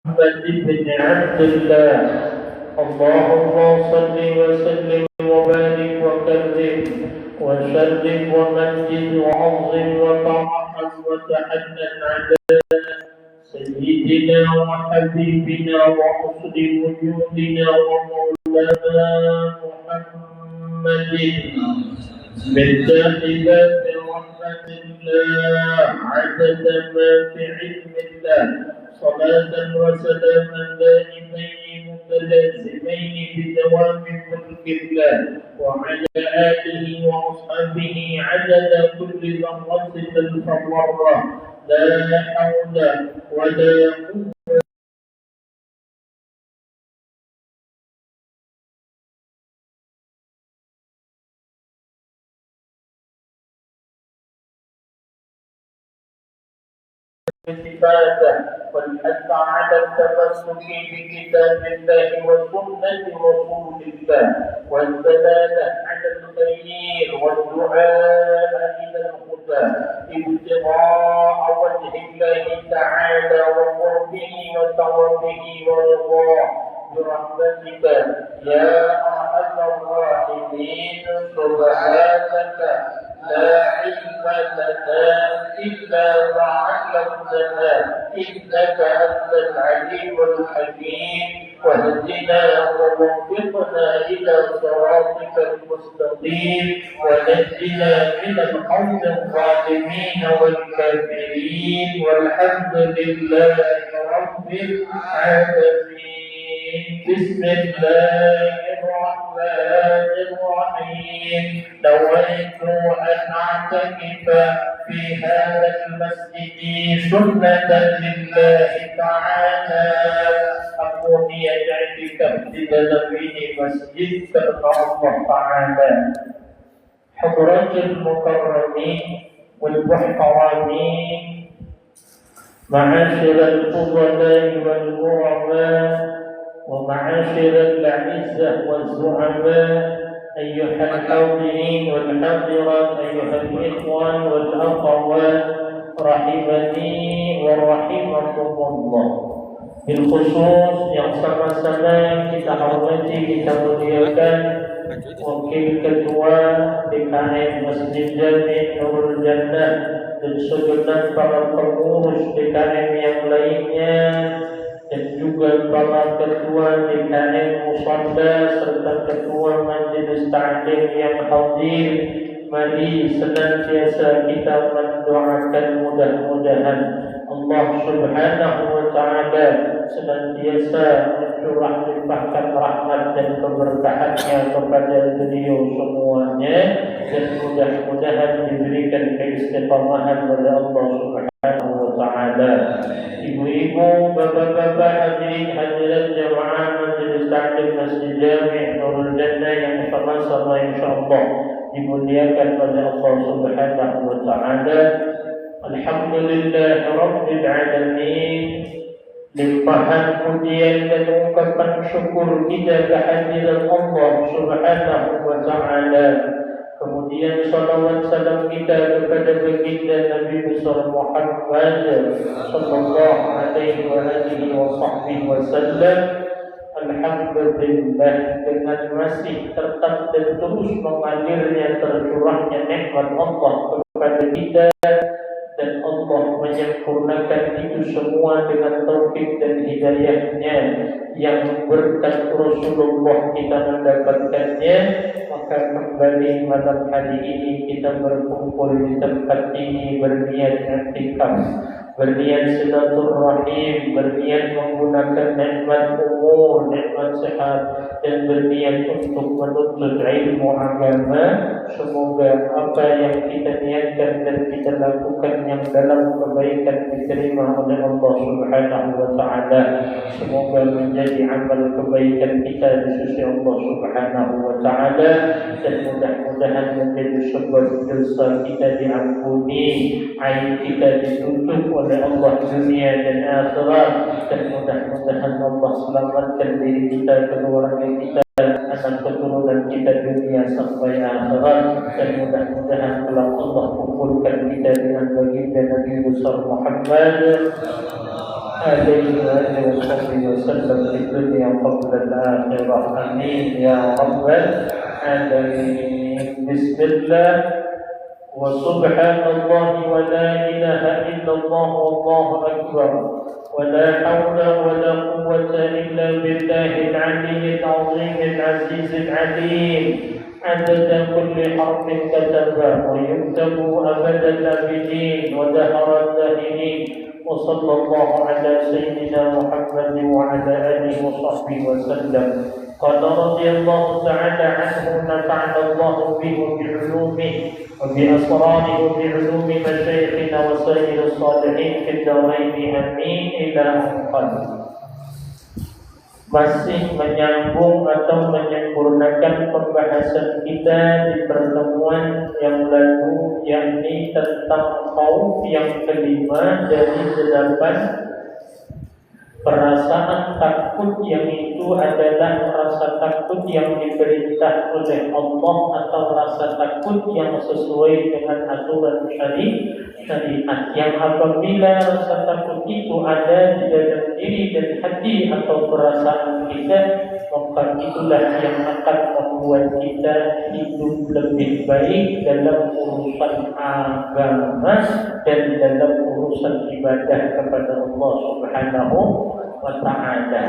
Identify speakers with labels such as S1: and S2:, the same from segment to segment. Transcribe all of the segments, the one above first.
S1: محمد بن عبد الله. اللهم صل وسلم وبارك وكرم وشرف ومجد وعظم وترحم وتحنن على سيدنا وحبيبنا وحسن وجودنا ومولانا محمد مفتاح باب رحمة الله عدد ما في علم الله، صلاة وسلاما دائمين متلازمين بدوام ملك الله وعلى آله وأصحابه عدد كل ذرة تتفرع. لا حول ولا قوة العبادة والحث على التمسك بكتاب الله وسنة رسول الله والدلالة على الخير والدعاء إلى الهدى ابتغاء وجه الله تعالى وقربه وثوابه ورضاه برحمتك يا أرحم الراحمين. سبحانك لا علم لنا إلا ما علمتنا إنك أنت العليم الحكيم، واهدنا ووفقنا إلى صراطك المستقيم ونجنا من القوم الظالمين والكافرين، والحمد لله رب العالمين. بسم الله الرحمن الرحيم. نويت أن أعتكف في هذا المسجد سنة لله تعالى. Aku niat i'tikaf di dalam ini masjid karena Allah Ta'ala. Hadratul mukarramin wal muhtaramin, ma'asyiral fudala wal ghurama wa ma'asyiral 'izzah wal zu'ama, أيها الحاضرين والحاضرات، أيها الإخوان والأخوات، رحمني ورحمكم الله. Bilkhusus yang sama-sama kita hormati, kita muliakan Wakil Ketua DKM Masjid Jami' Nurul Jannah dan segenap para pengurus DKM yang lainnya, dan juga para ketua DKM Musanda serta ketua Majelis Ta'lim yang hadir. Mari senantiasa kita mendoakan mudah-mudahan Allah Subhanahu wa Ta'ala senantiasa mencurah limpahkan rahmat dan keberkahannya kepada beliau semuanya, dan mudah-mudahan diberikan keistiqamahan oleh Allah Subhanahu wa Ta'ala. Ibu-ibu, bapak-bapak, hadirin hadirat jamaah Majelis Ta'lim Masjid Jami' Nurul Jannah yang sama-sama insyaallah dimuliakan oleh Allah Subhanahu wa Ta'ala. Alhamdulillah Rabbil Alamin. Limpahan pujian dan ungkapan syukur kita kehadiran Allah Subhanahu wa Ta'ala. Kemudian salawat salam kita kepada baginda Nabi besar Muhammad sallallahu alaihi wa alihi wa sahbihi wasallam. Alhamdulillah, dengan masih tetap dan terus mengalirnya tercurahnya nikmat Allah kepada kita, dan Allah menyempurnakan itu semua dengan taufik dan hidayahnya yang berkat Rasulullah kita mendapatkannya. Maka kembali malam hari ini kita berkumpul di tempat ini berniat i'tikaf, berniat silaturahim, berniat menggunakan nikmat umur, nikmat sehat, dan berniat untuk menuntut ilmu agama. Semoga apa yang kita niatkan dan kita lakukan yang dalam kebaikan diterima oleh Allah Subhanahu wa Ta'ala. Semoga menjadi amal kebaikan kita di sisi Allah Subhanahu wa Ta'ala, dan mudah-mudahan menjadi sebab dosa kita diampuni, aib kita ditutup oleh Allah dunia dan akhirat, dan mudah-mudahan Allah selamatkan diri kita, keluarga kita, anak keturunan kita dunia sampai akhirat, dan mudah-mudahan kelak Allah kumpulkan kita dengan baginda Nabi besar Muhammad عليه وآله وصحبه وسلم في الدنيا قبل الآخرة آمين يا رب العالمين. بسم الله وسبحان الله ولا إله إلا الله والله أكبر ولا حول ولا قوة إلا بالله العلي العظيم العزيز العليم عدد كل حرف كتبه ويكتب أبد الآبدين ودهر الداهرين. وصلى الله على سيدنا محمد وعلى آله وصحبه وسلم. قال رضي الله تعالى عنه نفعنا الله به بعلومه وبأسراره وبعلوم مشايخنا وسائر الصالحين في الدارين آمين إلى أن masih menyambung atau menyempurnakan pembahasan kita di pertemuan yang lalu, yakni tentang khauf yang kelima dari 8 perasaan takut, yang itu adalah rasa takut yang diperintah oleh Allah atau rasa takut yang sesuai dengan aturan syariat, yang apabila rasa takut itu ada di dalam diri dan hati atau perasaan kita, maka itulah yang akan membuat kita hidup lebih baik dalam urusan agama dan dalam urusan ibadah kepada Allah Subhanahu wa ta'ala.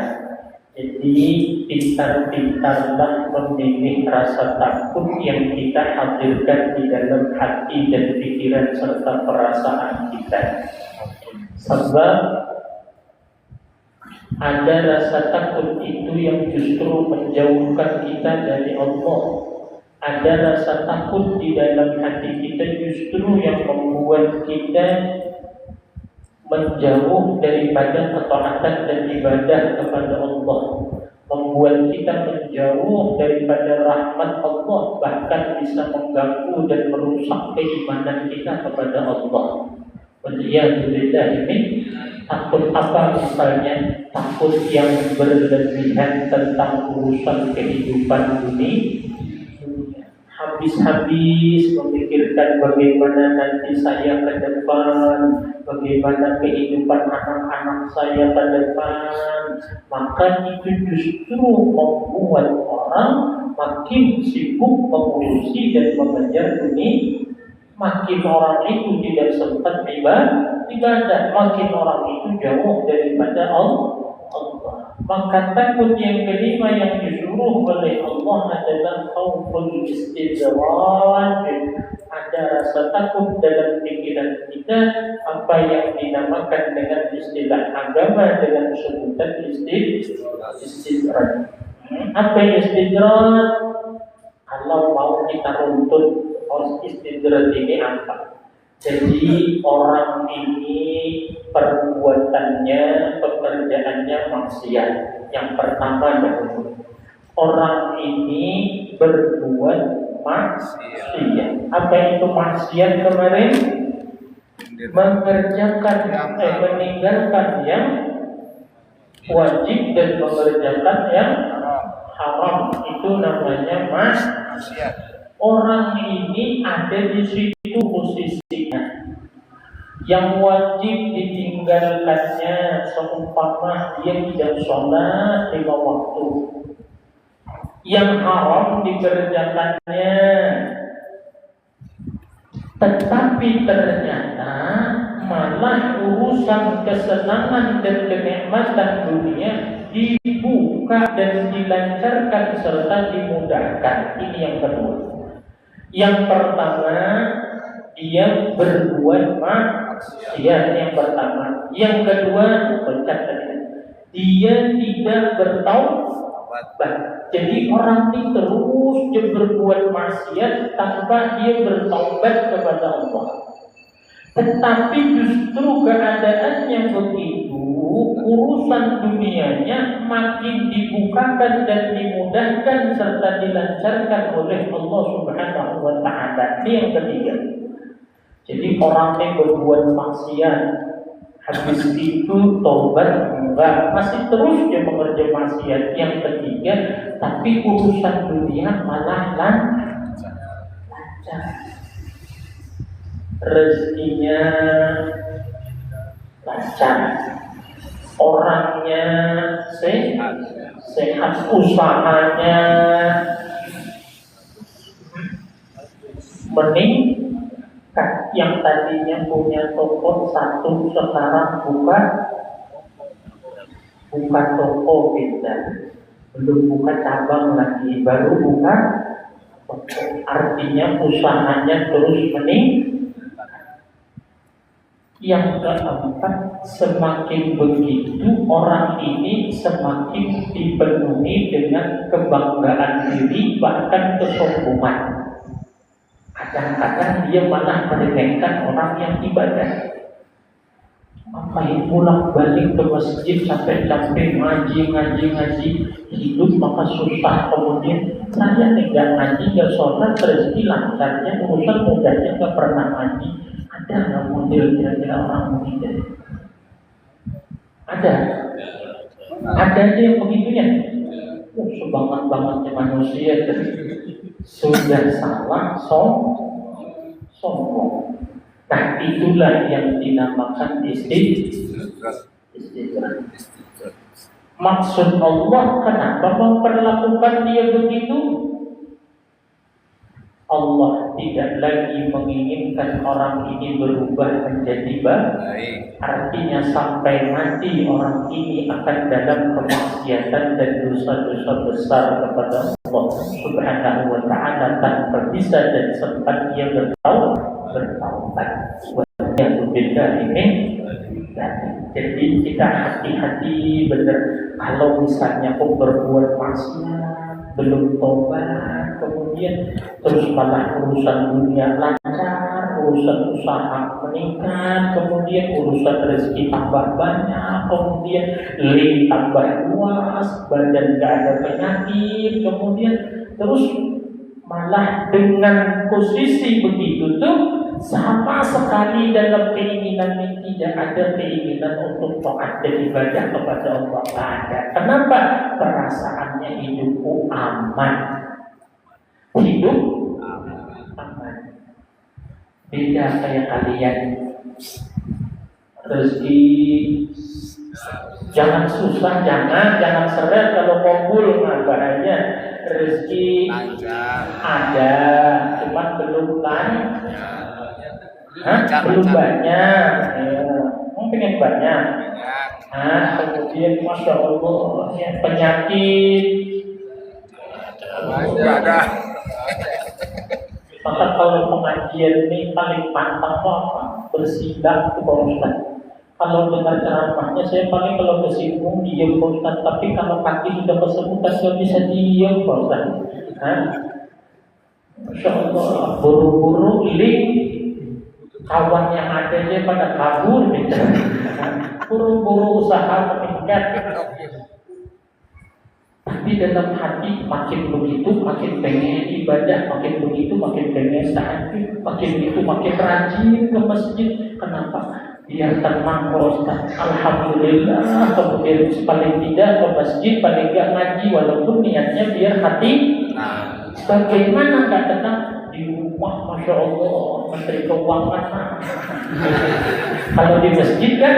S1: Jadi pintar-pintarlah memilih rasa takut yang kita hadirkan di dalam hati dan pikiran serta perasaan kita. Sebab ada rasa takut itu yang justru menjauhkan kita dari Allah. Ada rasa takut di dalam hati kita justru yang membuat kita menjauh daripada ketaatan dan ibadah kepada Allah, membuat kita menjauh daripada rahmat Allah, bahkan bisa mengganggu dan merusak keimanan kita kepada Allah. Waliyahulillah. Ini takut apa misalnya? Takut yang berlebihan tentang urusan kehidupan dunia, habis-habis memikirkan bagaimana nanti saya ke depan, bagaimana kehidupan anak-anak saya ke depan. Maka itu justru membuat orang makin sibuk mengurusi dan mengejar dunia. Makin orang itu tidak sempat ibadah, makin orang itu jauh daripada Allah. Maka takut yang kelima yang disuruh oleh Allah adalah khauful istidraj. Ada rasa takut dalam pikiran kita, apa yang dinamakan dengan istilah agama dengan sebutan istidraj. Apa istidraj? Kalau mau kita runtut, istidraj ini apa? Jadi orang ini perbuatannya, pekerjaannya maksiat. Yang pertama dahulu, orang ini berbuat maksiat. Apa itu maksiat kemarin? Mengerjakan, meninggalkan yang wajib dan mengerjakan yang haram. Itu namanya maksiat. Orang ini ada di situ posisinya. Yang wajib ditinggalkannya, seumpama dia tidak sholat 5 waktu. Yang haram dikerjakannya. Tetapi ternyata malah urusan kesenangan dan kenikmatan dunia dibuka dan dilancarkan serta dimudahkan. Ini yang kedua. Yang pertama, dia berbuat maksiat. Yang pertama. Yang kedua, dia tidak bertaubat. Jadi orang ini terus berbuat maksiat tanpa dia bertaubat kepada Allah. Tetapi justru keadaan yang begitu, urusan dunianya makin dibukakan dan dimudahkan serta dilancarkan oleh Allah Subhanahu wa ta'ala. Ini yang ketiga. Jadi orang yang berbuat maksiat, habis itu taubat enggak, masih terus dia mengerja maksiat. Yang ketiga, tapi urusan dunia malah lancar. Rezekinya lancar, orangnya sehat, usahanya meningkat. Yang tadinya punya toko satu sekarang buka toko beda, belum buka cabang lagi, baru buka toko. Artinya usahanya terus meningkat. Yang keempat, semakin begitu orang ini semakin dipenuhi dengan kebanggaan diri, bahkan kesombongan. Kadang-kadang dia malah meremehkan orang yang ibadah. Ngapain pulang balik ke masjid sampai ngaji, hidup maka susah. Kemudian saya tidak ngaji, nggak sholat, rezeki lancarnya, urusan mudahnya nggak pernah ngaji. Ada nggak model kira-kira orang begitu? Ada aja yang begitunya. Sebanget-bangetnya manusia sudah salah, sombong. Nah, itulah yang dinamakan istighfar. Maksud Allah kenapa memperlakukan dia begitu? Allah tidak lagi menginginkan orang ini berubah menjadi baik. Artinya sampai mati orang ini akan dalam kemaksiatan dan dosa-dosa besar kepada Allah Subhanahu wa ta'ala tanpa bisa dan sempat dia bertaubat. Jadi kita hati-hati benar. Kalau misalnya kau berbuat maksiat, belum tobat, kemudian terus malah urusan dunia lancar, urusan usaha meningkat, kemudian urusan rezeki tambah banyak, kemudian link tambah luas, badan gak ada penyakit, kemudian terus malah dengan posisi begitu tuh sama sekali dalam keinginan ini tidak ada keinginan untuk taat dan ibadah kepada Allah. Ada. Kenapa? Perasaannya hidupku aman. Hidup aman. Beda kayak kalian. Rezeki jangan susah, jangan seret kalau kumpul, nah bahaya. Rezeki ada, cuma belum banyak. Belum banyak. Pengen banyak. Kemudian masya Allah ya, penyakit ada. Maka kalau pengajian ini paling pantang apa? Bersidang itu Pak Ustaz. Kalau dengar ceramahnya saya paling kalau kesinggung diam Pak Ustaz. Tapi kalau kaki sudah kesemutan saya bisa diam Pak Ustaz. Masya Allah, buru-buru link kawan yang ada aja pada kabur gitu. Buru-buru usaha meningkat. Tapi dalam hati makin begitu makin pengen ibadah, makin begitu makin pengen tahajud, makin begitu makin rajin ke masjid. Kenapa? Biar tenang Pak Ustaz. Alhamdulillah. Kemudian paling tidak ke masjid, paling tidak ngaji, walaupun niatnya biar hati. Bagaimana nggak tenang di rumah? Masya Allah, Menteri Keuangan. Kalau di masjid kan,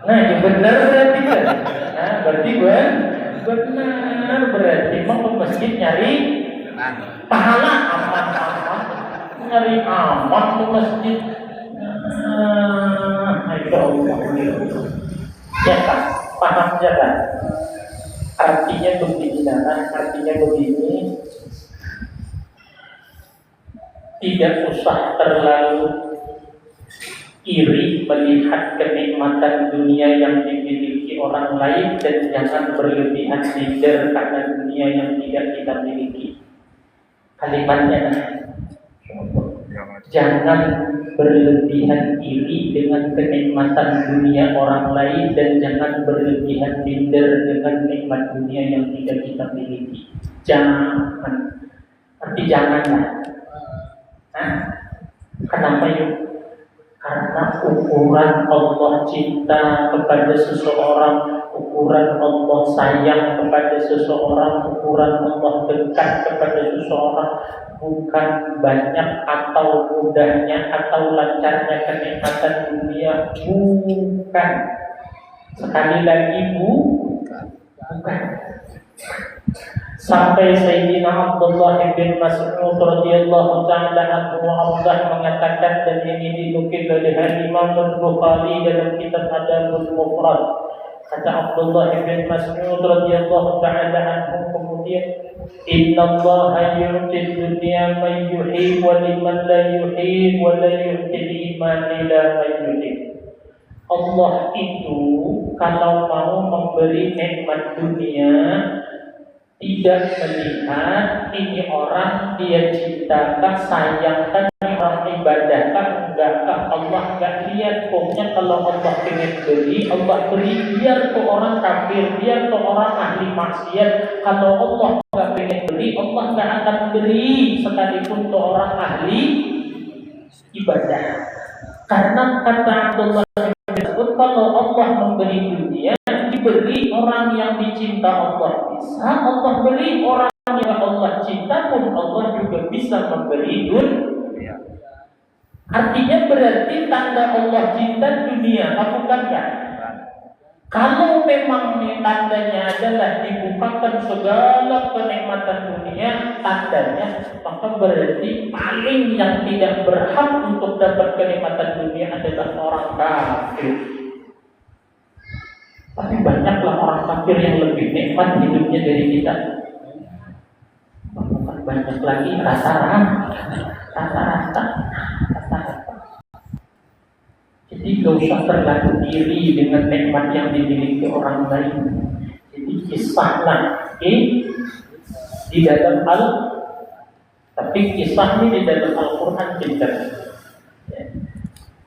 S1: nah itu benar berarti kan? Nah berarti benar berarti mau ke masjid nyari pahala aman, nyari aman ke masjid. Masya Allah. Ya kan, paham kan? Artinya begini, artinya begini. Tidak usah terlalu iri melihat kenikmatan dunia yang dimiliki orang lain, dan jangan berlebihan minder karena dunia yang tidak kita miliki. Kalimatnya, jangan berlebihan iri dengan kenikmatan dunia orang lain, dan jangan berlebihan minder dengan nikmat dunia yang tidak kita miliki. Jangan, tapi janganlah. Kenapa yuk? Karena ukuran Allah cinta kepada seseorang, ukuran Allah sayang kepada seseorang, ukuran Allah dekat kepada seseorang bukan banyak atau mudahnya atau lancarnya kenikmatan dunia, bukan. Sekali lagi bukan. Sampai Sayyidina Abdullah bin Mas'ud radhiyallahu taala anhu mengatakan, dan ini dinukil oleh Imam Al-Bukhari dalam kitab Adabul Mufrad. Kata Abdullah bin Mas'ud radhiyallahu taala anhu kemudian, Inna Allah yu'ti dunya man yuhib wa liman la yuhib wa la yu'ti iman ila man yuhib. Allah itu kalau mau memberi nikmat dunia tidak melihat ini orang dia cintakah, sayangkan, orang ibadahkah, enggaklah. Allah enggak lihat. Pokoknya kalau Allah ingin beri, Allah beri. Biar tuh orang kafir, biar tuh orang ahli maksiat, kalau Allah enggak ingin beri, Allah enggak akan beri sekalipun tuh orang ahli ibadah. Karena kata Abdullah kalau Allah memberi dunia, diberi orang yang dicinta Allah bisa. Allah beri orang yang Allah cinta pun Allah juga bisa memberi dunia. Artinya berarti tanda Allah cinta dunia, bukankah? Kalau memang tandanya adalah dibukakan segala kenikmatan dunia, tandanya maka berarti paling yang tidak berhak untuk dapat kenikmatan dunia adalah orang kafir. Tapi banyaklah orang kafir yang lebih nikmat hidupnya dari kita. Bukan banyak lagi, rata-rata. Jadi gak usah terlalu diri dengan nikmat yang dimiliki orang lain. Jadi kisahlah di dalam tapi kisah ini di dalam Al-Quran juga.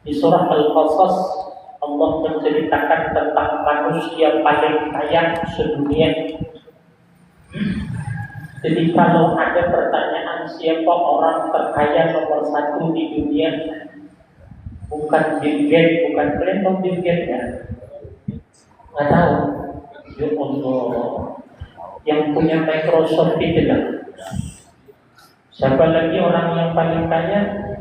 S1: Di surah Al-Qasas Allah menceritakan tentang manusia paling kaya sedunia. Jadi kalau ada pertanyaan siapa orang terkaya nomor 1 di dunia, bukan Bill Gates, bukan Clinton, Bill Gates ya, nggak tahu. Ya Allah, yang punya Microsoft itu lah. Siapa lagi orang yang paling kaya?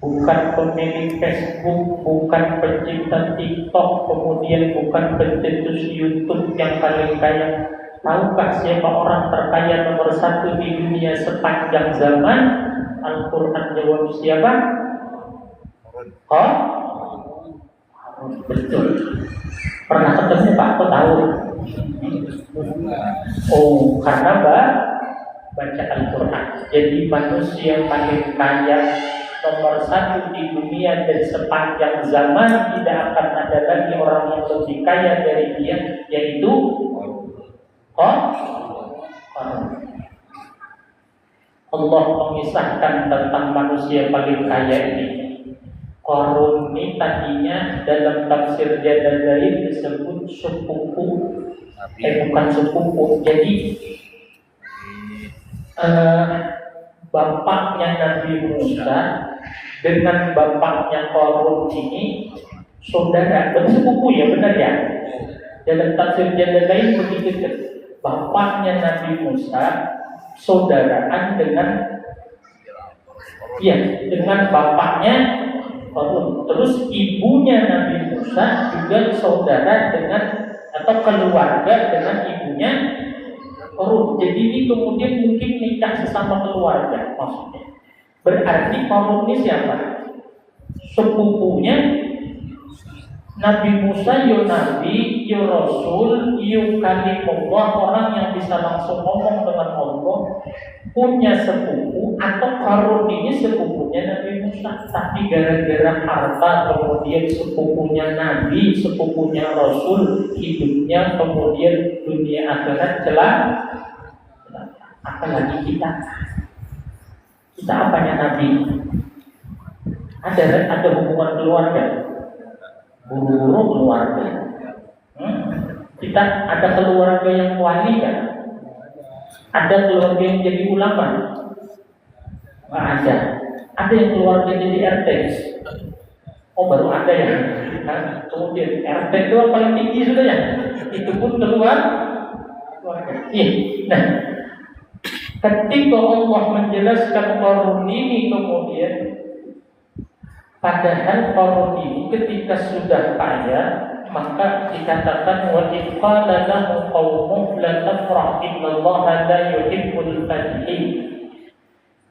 S1: Bukan pemilik Facebook, bukan pencipta TikTok, kemudian bukan pencetus YouTube yang paling kaya. Tahukah siapa orang terkaya nomor 1 di dunia sepanjang zaman? Al-Quran jawab siapa? Betul. Pernah ketemu Pak? Kok tahu? Oh, karena baca Al-Quran. Jadi manusia paling kaya nomor 1 di dunia dan sepanjang zaman tidak akan ada lagi orang yang lebih kaya dari dia, yaitu Allah mengisahkan tentang manusia paling kaya ini. Qarun ini tadinya dalam tafsir Jalalain disebut sepupu, bukan sepupu. Jadi bapaknya Nabi Musa dengan bapaknya Qarun ini saudara, bersepupu ya, benar ya? Dalam tafsir Jalalain begitu. Bapaknya Nabi Musa saudaraan dengan bapaknya Qarun. Terus ibunya Nabi Musa juga saudara dengan atau keluarga dengan ibunya Qarun. Jadi ini kemudian mungkin nikah sesama keluarga maksudnya. Berarti Qarun ini siapa? Sepupunya Nabi Musa, yo Nabi, yo Rasul, yo Kalimullah, orang yang bisa langsung ngomong dengan Allah, punya sepupu, atau Qarun ini sepupunya Nabi Musa. Tapi gara-gara harta kemudian sepupunya Nabi, sepupunya Rasul, hidupnya kemudian dunia akhirat celaka. Apalagi kita apanya Nabi? Ada hubungan keluarga, buru-buru keluarga. Kita ada keluarga yang wali kan? Ada keluarga yang jadi ulama? Nggak ada. Ada yang keluarga jadi RT? Oh, baru ada ya. Nah, kemudian RT itu paling tinggi sudah ya. Itu pun keluarga. Iya. Nah, ketika Allah menjelaskan Qarun ini kemudian, padahal Qarun ini ketika sudah kaya maka dikatakan wa in qala lahu qaumuhu la tafrah innallaha la yuhibbul farihin.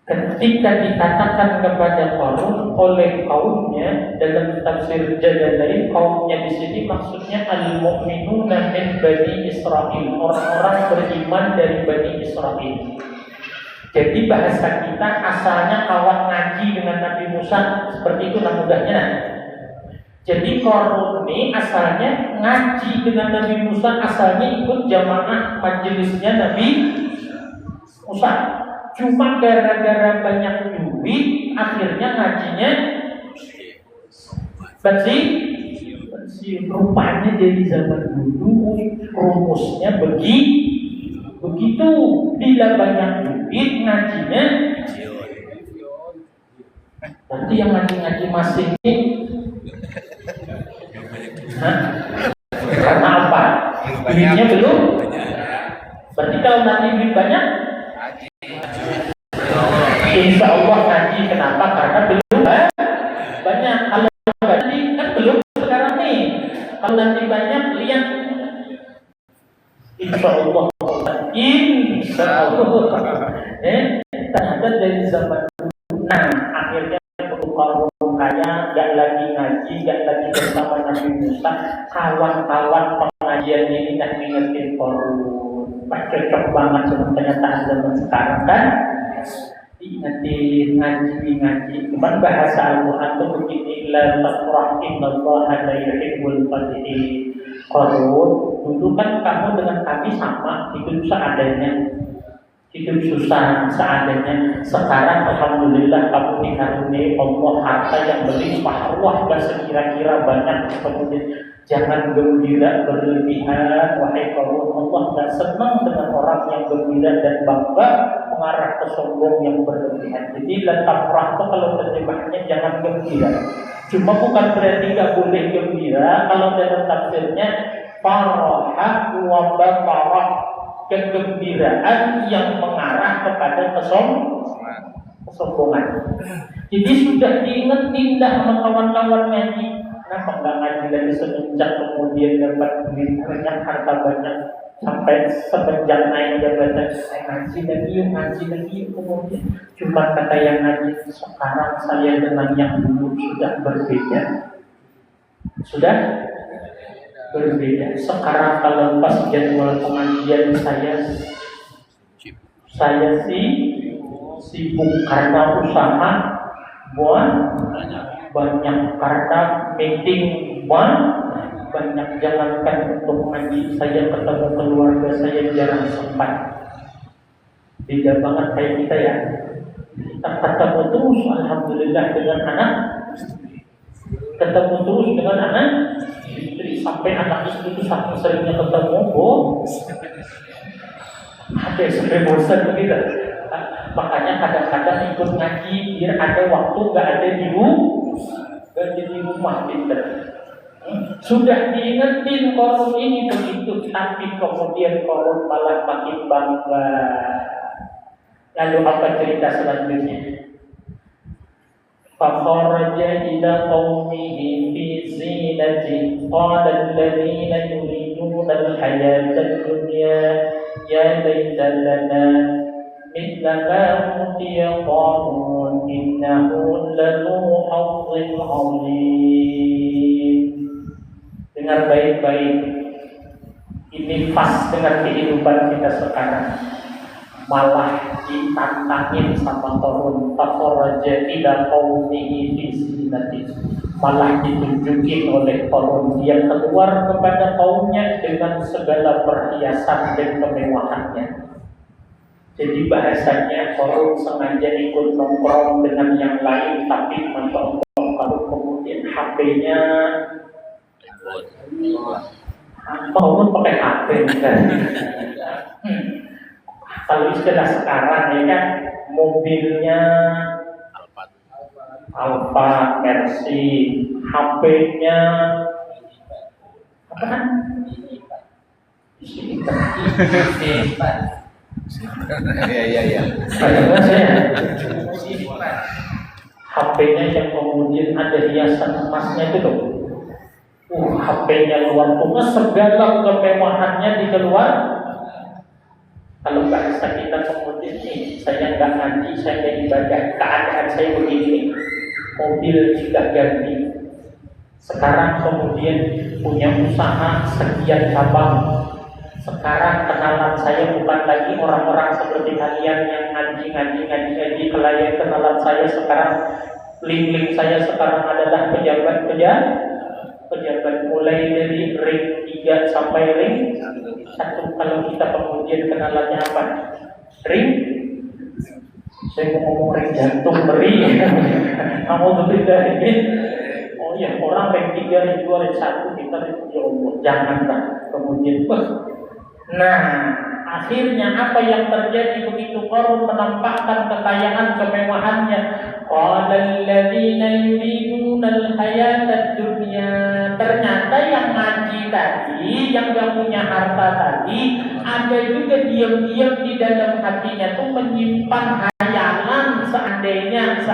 S1: Ketika dikatakan kepada Qarun oleh kaumnya dalam tafsir Jalalain, kaumnya di sini maksudnya al-mu'minuna min Bani Israil, orang-orang beriman dari Bani Israil. Jadi bahasa kita asalnya kawan ngaji dengan Nabi Musa, seperti itu mudahnya. Jadi Qarun ini asalnya ngaji dengan Nabi Musa, asalnya ikut jamaah majelisnya Nabi Musa. Cuma gara-gara banyak duit, akhirnya ngajinya bersih. Rupanya dari zaman dulu rumusnya begitu. Bila banyak duit, ngajinya. Nanti yang ngaji masing ini, karena apa? Duitnya belum. Berarti kalau nanti duit banyak, insya Allah ngaji. Kenapa? Karena belum banyak. Kalau nanti kan belum sekarang nih. Kalau nanti banyak, lihat. Insya Allah. Ternyata dari zaman dulu. Nah, akhirnya Qarun kaya, gak lagi ngaji, gak lagi bersama Nabi Musa. Kawan-kawan pengajian ini kan ngingetin Qarun. Cocok banget sama kenyataan zaman sekarang kan. Nanti ngaji. Cuman bahasa Al-Quran itu begini, la tafrah innallaha la yuhibbul farihin. Qarun, dulu kan kamu dengan kami sama, hidup seadanya, hidup susah seadanya. Sekarang alhamdulillah kamu dikaruniai Allah harta yang berlimpah ruah, gak sekira-kira banyak. Kemudian jangan gembira berlebihan, wahai Qarun. Allah gak senang dengan orang yang gembira dan bangga mengarah ke sombong yang berlebihan. Jadi tafrah itu kalau terjemahnya jangan gembira. Cuma bukan berarti gak boleh gembira. Kalau dalam tafsirnya farah wa batarah, kegembiraan yang mengarah kepada kesombongan. Jadi sudah diingetin dah sama kawan-kawan ngaji. Kenapa enggak ngaji dari semenjak kemudian dapat duit banyak, harta banyak, sampai semenjak naik jabatan ngaji lagi kemudian. Cuma kata yang ngaji, sekarang saya dengan yang dulu sudah berbeda. Sudah berbeda. Sekarang kalau pas jadwal pengajian saya sibuk karena usaha banyak, karena meeting banyak, jangankan untuk ngaji, saya ketemu keluarga saya jarang sempat. Beda banget kayak kita ya. Kita ketemu terus alhamdulillah dengan anak, ketemu terus dengan anak istri, sampai anak istri itu saking seringnya ketemu, sampai bosan begitu. Makanya kadang-kadang ikut ngaji biar ada waktu, gak ada di rumah pinter. Sudah diingetin Qarun ini begitu, tapi kemudian Qarun malah makin bangga. Lalu apa cerita selanjutnya? Fakharaja ila qaumihi fi zinatihi qala alladziina yuriduna al-hayata ad-dunya ya laita lana mithla ma utiya Qarun innahu ladzu hazzin 'azim. Dengar baik-baik, ini pas dengan kehidupan kita sekarang. Malah ditantangin sama Qarun, fakharaja ila qaumihi fi zinatihi, malah ditunjukin oleh Qarun, dia keluar kepada kaumnya dengan segala perhiasan dan kemewahannya. Jadi bahasanya Qarun sengaja ikut nongkrong dengan yang lain, tapi masya Allah kalau kemudian HP-nya Qarun pakai HP kan. Kalau istilah sekarang ya kan, mobilnya Alfa, Mercy, HP-nya apa kan?
S2: Iya.
S1: HP-nya yang kemudian ada hiasan emasnya itu loh. HP-nya luar biasa, segala kemewahannya di keluar. Kalau bahasa kita kemudian nih, saya nggak ngaji, saya nggak ibadah, keadaan saya begini, mobil juga ganti. Sekarang kemudian punya usaha sekian cabang. Sekarang kenalan saya bukan lagi orang-orang seperti kalian yang ngaji kelayan. Kenalan saya sekarang, link saya sekarang adalah pejabat mulai dari ring 3 sampai ring 1. Kalau kita kemudian kenalannya apa? Ring, saya mau ngomong ring jantung beri. Kamu berbeda ini. Oh ya, orang ring 3, ring 2, ring 1, kita ya Allah, janganlah kemudian. Nah, akhirnya apa yang terjadi begitu Qarun menampakkan kekayaan kemewahannya. Qalal ladzina yuriduna al-hayatad dunya. Ternyata yang ngaji tadi, yang gak punya harta tadi, ada juga diam-diam di dalam hatinya tuh menyimpan hayalan seandainya.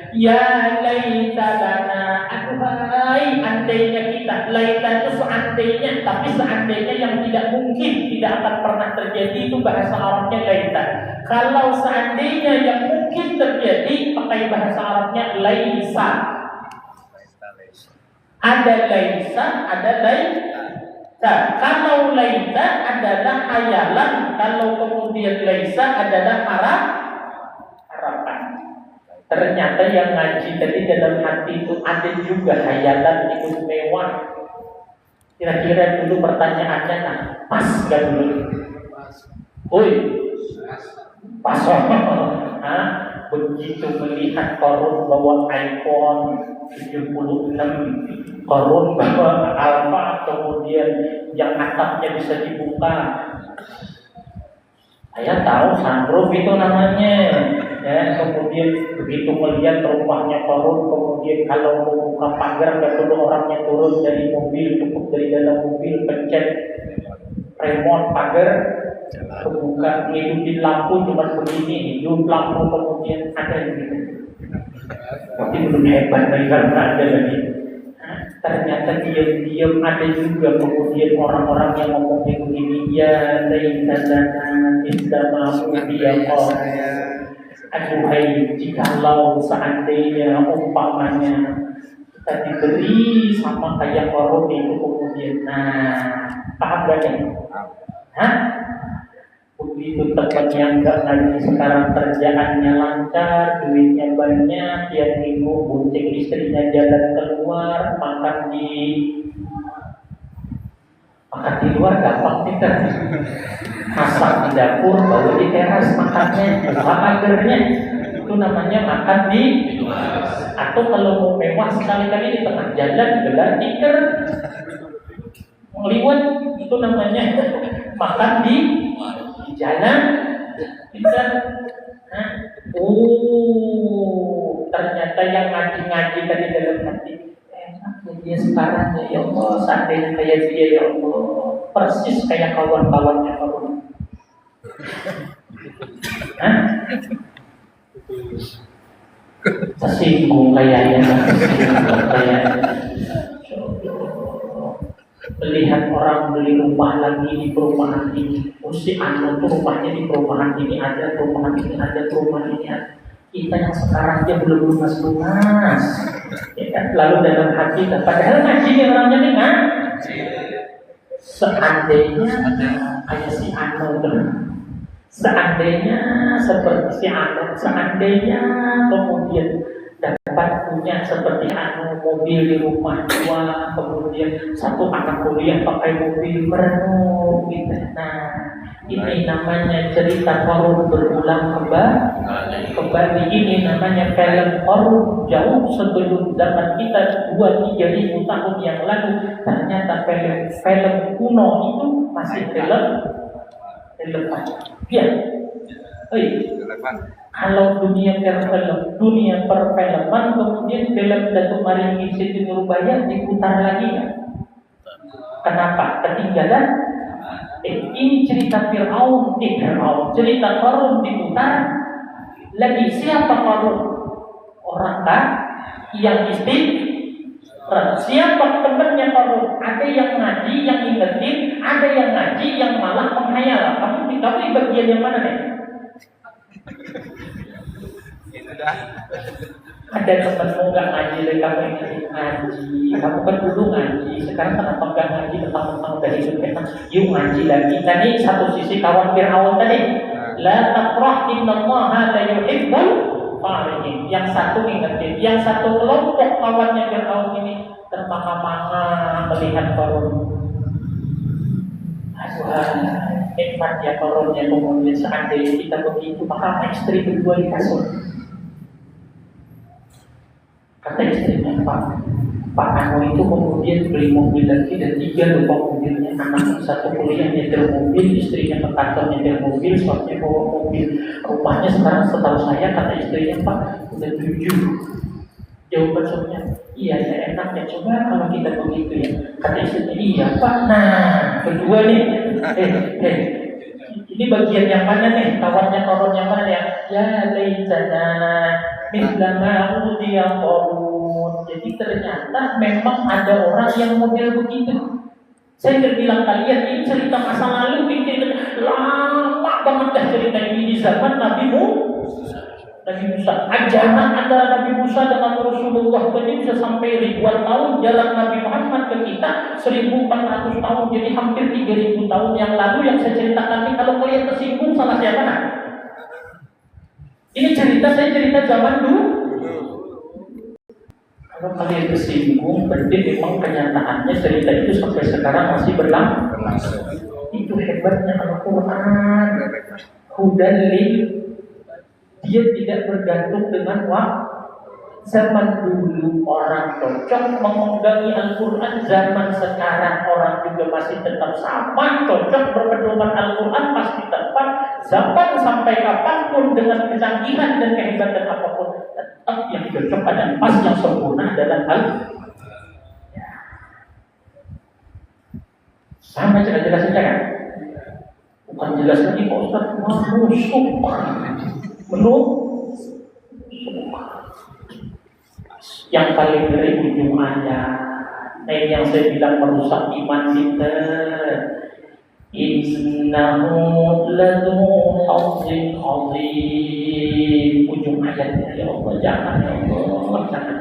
S1: Ya laita lana, aduhai andainya kita. Laita itu seandainya, tapi seandainya yang tidak mungkin, tidak akan pernah terjadi, itu bahasa Arabnya laita. Kalau seandainya yang mungkin terjadi, pakai bahasa Arabnya laisa. Ada laisa, ada laita. Kalau laita adalah hayalan, kalau kemudian laisa adalah harapan. Ternyata yang ngaji tadi dalam hati itu ada juga hayalan itu mewah. Kira-kira dulu pertanyaannya, nah, pas gak dulu? Pas. Begitu melihat Qarun bawa iPhone 76, Qarun bawa Alfa, kemudian yang atapnya bisa dibuka. Saya tahu sunroof itu namanya. Ya, kemudian begitu melihat rumahnya Qarun, kemudian kalau mau buka pagar nggak perlu orangnya turun dari mobil, cukup dari dalam mobil pencet remote pagar, kebuka, ngidupin lampu cuma begini, hidup lampu kemudian ada gitu. Tapi belum hebat lagi karena ada lagi. Ternyata diam-diam ada juga kemudian orang-orang yang ngomongnya begini, ya laitana istamahu biya. Aduhai, jikalau seandainya umpamanya kita diberi sama kayak Qarun itu kemudian, nah, paham gak nih? Begitu temannya enggak lagi, sekarang kerjaannya lancar, duitnya banyak, tiap minggu bonceng istrinya jalan keluar, makan di luar gampang kita. Masak di dapur, bawa di teras makannya, buka pagernya. Itu namanya makan di luar. Atau kalau mau mewah sekali-kali di tengah jalan, gelar tikar, ngeliwat, itu namanya makan di jalan. Kita, ternyata yang ngaji-ngaji tadi dalam hati, dia sekarang ya Allah, seandainya kayak dia ya Allah, persis kayak kawan-kawannya Qarun. Tersinggung kayaknya. Melihat orang beli rumah lagi di perumahan ini, mesti anu tuh rumahnya di perumahan ini ada, perumahan ini ada, perumahan ini ada. Kita yang sekarang dia belum lunas, ya kan? Lalu dalam hati, padahal ngaji orangnya nih kan? Seandainya kayak si Anu, seandainya seperti si Anu, seandainya kemudian dapat punya seperti Anu, mobil di rumah tua, kemudian satu anak kuliah pakai mobil merenung gitu. Nah, ini namanya cerita Qarun berulang kembali. Ini namanya film Qarun jauh sebelum zaman kita 2-3 ribu tahun yang lalu. Ternyata film kuno itu masih relevan. Ya, kalau dunia perfilman kemudian film Datuk Maringgi Siti Nurbaya diputar lagi kan? Kenapa? Ketinggalan. Ini cerita Fir'aun, cerita Qarun diputar lagi. Siapa Qarun? Orang kan yang Siapa temannya Qarun? Ada yang ngaji, yang ingetin, ada yang ngaji, yang malah menghayal. Kamu di bagian yang mana nih?
S2: Itu dah.
S1: Ada temanmu nggak ngaji, dan kamu ingetin ngaji. Kamu kan dulu ngaji, sekarang kenapa nggak ngaji tentang dari hidupnya? Yuk ngaji lagi. Tadi satu sisi kawan Fir'aun tadi. La tafrah innallaha la yuhibbul farihin. Yang satu ingetin, yang satu kelompok kawannya Fir'aun ini termanga-manga melihat Qarun. Aduh, nikmat ya Qarunnya. Kemudian seandainya kita begitu, maka istri berdua di kasur. Kata istrinya, Pak Anu itu kemudian beli mobil lagi dan 3 lupa mobilnya. Anak satu kuliah nyetir mobil, istrinya ke kantor nyetir mobil, suaminya bawa mobil. Rumahnya sekarang setahu saya, kata istrinya, Pak, udah 7. Jawaban suaminya, iya ya enak ya, coba kalau kita begitu ya. Kata istrinya, iya Pak. Nah, kedua nih, ini bagian yang mana nih? Kawannya Qarun yang mana ya? Ya laitana mislama udiya Qarun. Jadi ternyata memang ada orang yang model begitu. Saya udah bilang kalian, ini cerita masa lalu, ini lama banget dah cerita ini di zaman Nabi Musa. Ajaran antara Nabi Musa dengan Rasulullah ini bisa sampai ribuan tahun. Jalan Nabi Muhammad ke kita 1400 tahun. Jadi hampir 3000 tahun yang lalu yang saya ceritakan ini. Kalau kalian tersinggung, salah siapa? Ini saya cerita zaman dulu. Kalau kalian tersinggung, berarti memang kenyataannya cerita itu sampai sekarang masih berlangsung. Itu hebatnya Al-Quran. Hudan lil, dia tidak bergantung dengan waktu. Zaman dulu orang cocok mengunggangi Al-Quran, zaman sekarang orang juga masih tetap sama cocok berpedoman Al-Quran pasti tepat. Zaman sampai kapanpun dengan kecanggihan dan kehebatan apapun, tetap yang cocok dan pas yang sempurna adalah Al-Quran. Sama jelas saja kan? Bukan jelas lagi Pak Ustaz, menurut yang paling dari ujung ayat, yang saya bilang merusak iman kita. Innahu ladu hazzin azim. Ujung ayatnya, ya Allah, jangan ya Allah, jangan.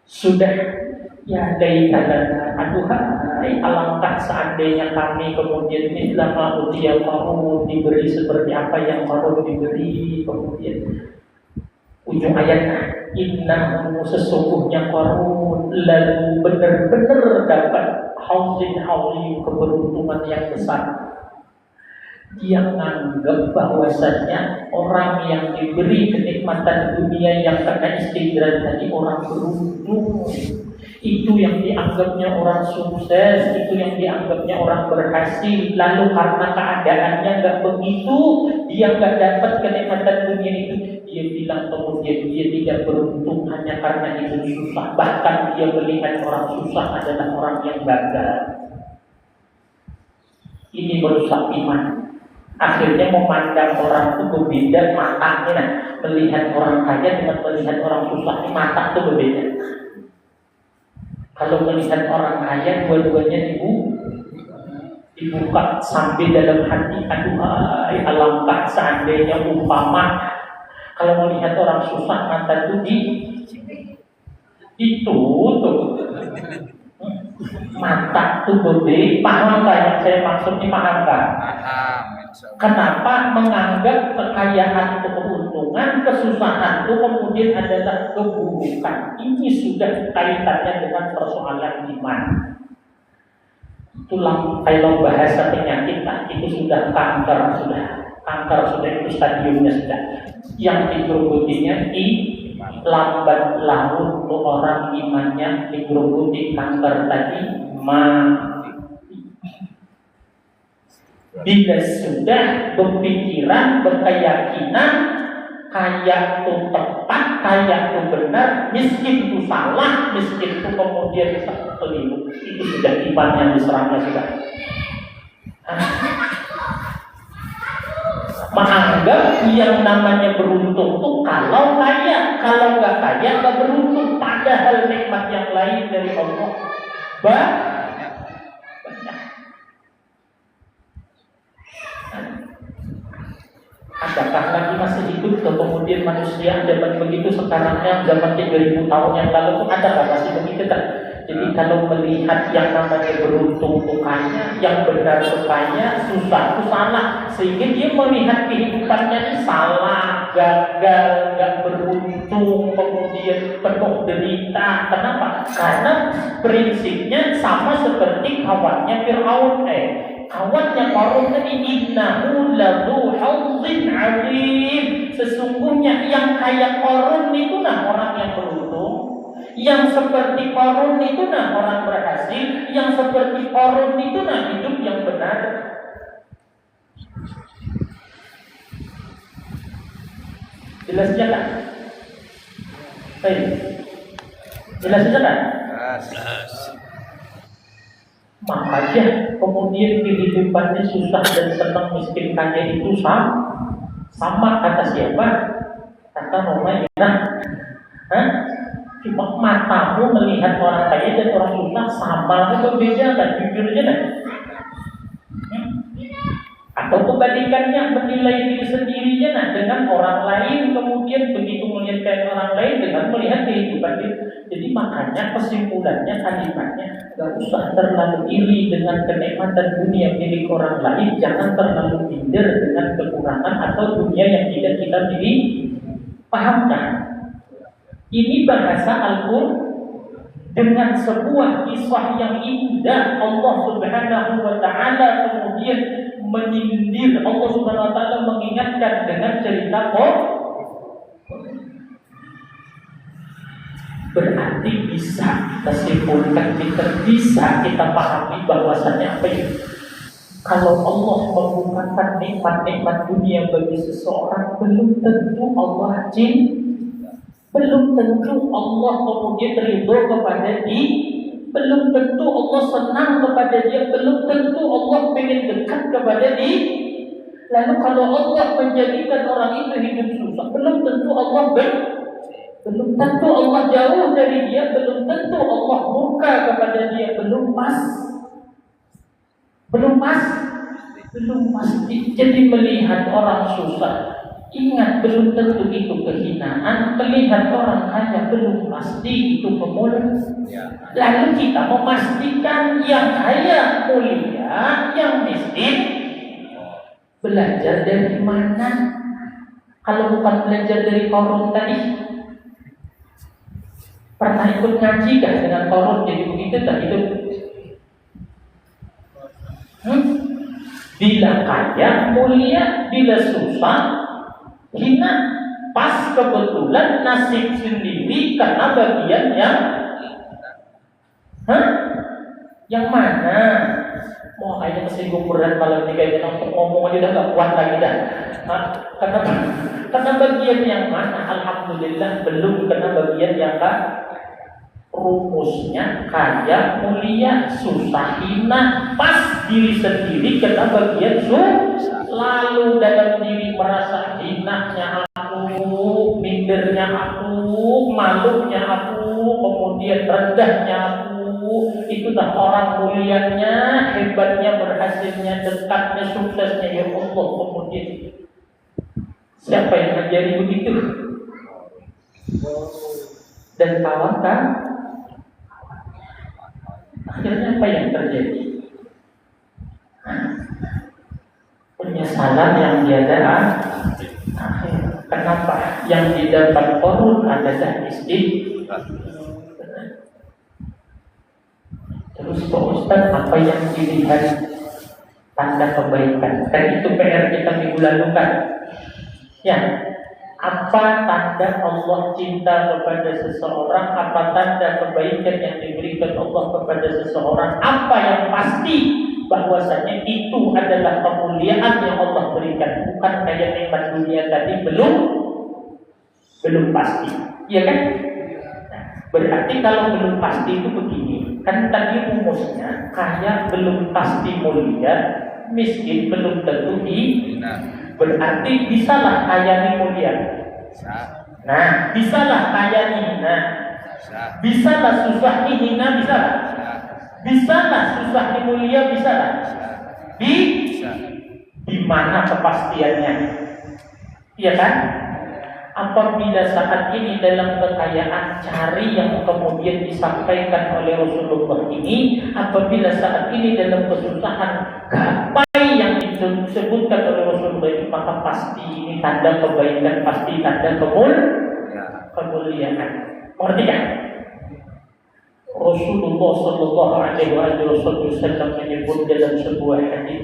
S1: Sudah ya daitalana, aduhai alangkah seandainya kami kemudian mislama udiya Qarun, diberi seperti apa yang Qarun diberi. Kemudian ujung ayatnya, innahu sesungguhnya Qarun lalu benar-benar dapat hauzin keberuntungan yang besar. Dia menganggap bahwasanya orang yang diberi kenikmatan dunia yang kena istidraj tadi orang beruntung. Itu yang dianggapnya orang sukses, itu yang dianggapnya orang berhasil. Lalu karena keadaannya nggak begitu, dia nggak dapat kenikmatan dunia itu, dia bilang kemudian dia tidak beruntung hanya karena itu susah. Bahkan dia melihat orang susah adalah orang yang gagal. Ini merusak iman. Akhirnya memandang orang itu berbeda matanya. Melihat orang kaya dengan melihat orang susah, ini mata itu berbeda. Kalau melihat orang kaya, dua-duanya dibuka sampai dalam hati. Aduhai alangkah seandainya umpama. Kalau melihat orang susah, mata itu ditutup. Mata itu berbeda. Paham nggak yang saya maksud ini? Paham nggak? Kenapa menganggap kekayaan itu keuntungan, kesusahan itu kemudian adalah keburukan? Ini sudah kaitannya dengan persoalan iman. Itulah kalau bahasa penyakit, itu sudah kanker, itu stadiumnya sudah. Yang digerogotnya lambat laun orang imannya digerogoti kanker tadi mati. Bila sudah berpikiran, berkeyakinan kaya itu tepat, kaya itu benar, miskin itu salah, miskin itu kemudian keliru, itu sudah iman yang diserangnya sudah. Menganggap yang namanya beruntung itu kalau kaya, kalau nggak kaya nggak beruntung. Padahal nikmat yang lain dari Allah banyak. Adakah lagi masih hidup atau kemudian manusia zaman begitu sekarangnya, zaman 3000 tahun yang lalu itu adakah masih begitu kan? Jadi kalau melihat yang namanya beruntung sukanya, yang benar sukanya, susah itu salah, sehingga dia melihat kehidupannya ini salah, gagal, gak beruntung, kemudian penuh derita. Kenapa? Karena prinsipnya sama seperti kawannya Fir'aun. Kawannya Qarun tadi, innahu ladzu hazzin 'azim. Sesungguhnya yang kayak Qarun itu orang yang beruntung. Yang seperti Qarun itu orang berhasil. Yang seperti Qarun itu hidup yang benar. Jelas kan? Baik. Jelas kan?
S2: Jelas.
S1: Makanya kemudian kehidupannya susah dan senang, miskin kaya itu sama kata siapa? Kata Romaina. Cuma matamu melihat orang kaya dan orang susah sama atau beda kan? Jujur aja kan? Atau kebalikannya, menilai diri sendirinya dengan orang lain, kemudian begitu melihat orang lain dengan melihat kehidupan dia. Jadi makanya kesimpulannya, kalimatnya, gak usah terlalu iri dengan kenikmatan dunia milik orang lain, jangan terlalu minder dengan kekurangan atau dunia yang tidak kita miliki. Pahamkan? Ini bahasa Al-Qur'an dengan sebuah kisah yang indah. Allah Subhanahu wa taala kemudian menyindir, Allah Subhanahu wa taala mengingatkan dengan cerita berarti bisa kita simpulkan, bisa kita pahami bahwasannya apa itu? Kalau Allah membukakan nikmat-nikmat dunia bagi seseorang, belum tentu Allah cinta. Belum tentu Allah kemudian ridho kepada dia, belum tentu Allah senang kepada dia, belum tentu Allah ingin dekat kepada dia. Lalu kalau Allah menjadikan orang itu hidup susah, belum tentu Allah belum tentu Allah jauh dari dia, belum tentu Allah murka kepada dia, belum pasti. Jadi melihat orang susah, ingat belum tentu itu kehinaan. Melihat orang kaya belum pasti itu kemuliaan. Lalu kita memastikan yang kaya mulia, yang miskin belajar dari mana? Kalau bukan belajar dari Qarun tadi, pernah ikut ngaji kan dengan Qarun jadi begitu tak itu? Bila kaya mulia, bila susah hina, pas kebetulan nasib sendiri karena bagian yang mana? Mau kayaknya kesinggung berat malam ini, kayaknya untuk ngomong aja udah gak kuat lagi dah. Karena bagian yang mana? Alhamdulillah belum kena bagian yang rumusnya kaya mulia susah hina, pas diri sendiri kena bagian lalu dalam diri merasa hinanya aku, mindernya aku, malunya aku, kemudian rendahnya aku. Itulah orang mulianya, hebatnya, berhasilnya, dekatnya, suksesnya ya Allah. Kemudian siapa yang menjadi begitu? Dan kawan-kawan, akhirnya apa yang terjadi? Penyesalan yang tiada akhir. Kenapa? Yang didapat Qarun adalah istighfar. Terus Pak Ustaz, apa yang dilihat tanda kebaikan? Kan itu PR kita minggu lalu kan? Ya, apa tanda Allah cinta kepada seseorang? Apa tanda kebaikan yang diberikan Allah kepada seseorang? Apa yang pasti bahwasanya itu adalah kemuliaan yang Allah berikan, bukan kayak nikmat dunia tadi belum pasti, iya kan? Nah, berarti kalau belum pasti itu begini, kan tadi rumusnya kaya belum pasti mulia, miskin belum tentu berarti bisalah kaya nih mulia. Nah, bisalah kaya nih. Nah, Bisa lah susah dihina, bisa lah. Bisa lah susah dimulia, bisa lah. Di mana kepastiannya? Iya kan? Apabila saat ini dalam kekayaan cari yang kemudian disampaikan oleh Rasulullah ini, apabila saat ini dalam kesusahan gapai yang disebutkan oleh Rasulullah ini, maka pasti ini tanda kebaikan, pasti tanda kemuliaan. Mengerti kan? Rasulullah Shallallahu Alaihi Wasallam menyebut dalam sebuah hadis,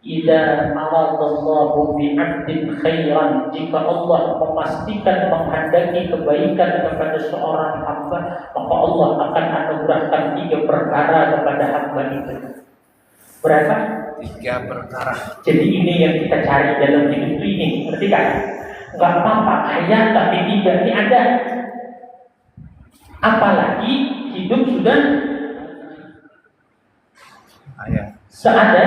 S1: "Idza aradallahu bi'abdin khairan," jika Allah memastikan menghendaki kebaikan kepada seorang hamba, maka Allah akan anugerahkan 3 perkara kepada hamba itu. Berapa?
S2: 3 perkara.
S1: Jadi ini yang kita cari dalam hidup ini, ngerti kan? Gak apa-apa kaya tapi 3 ini ada. Apalagi hidup sudah seada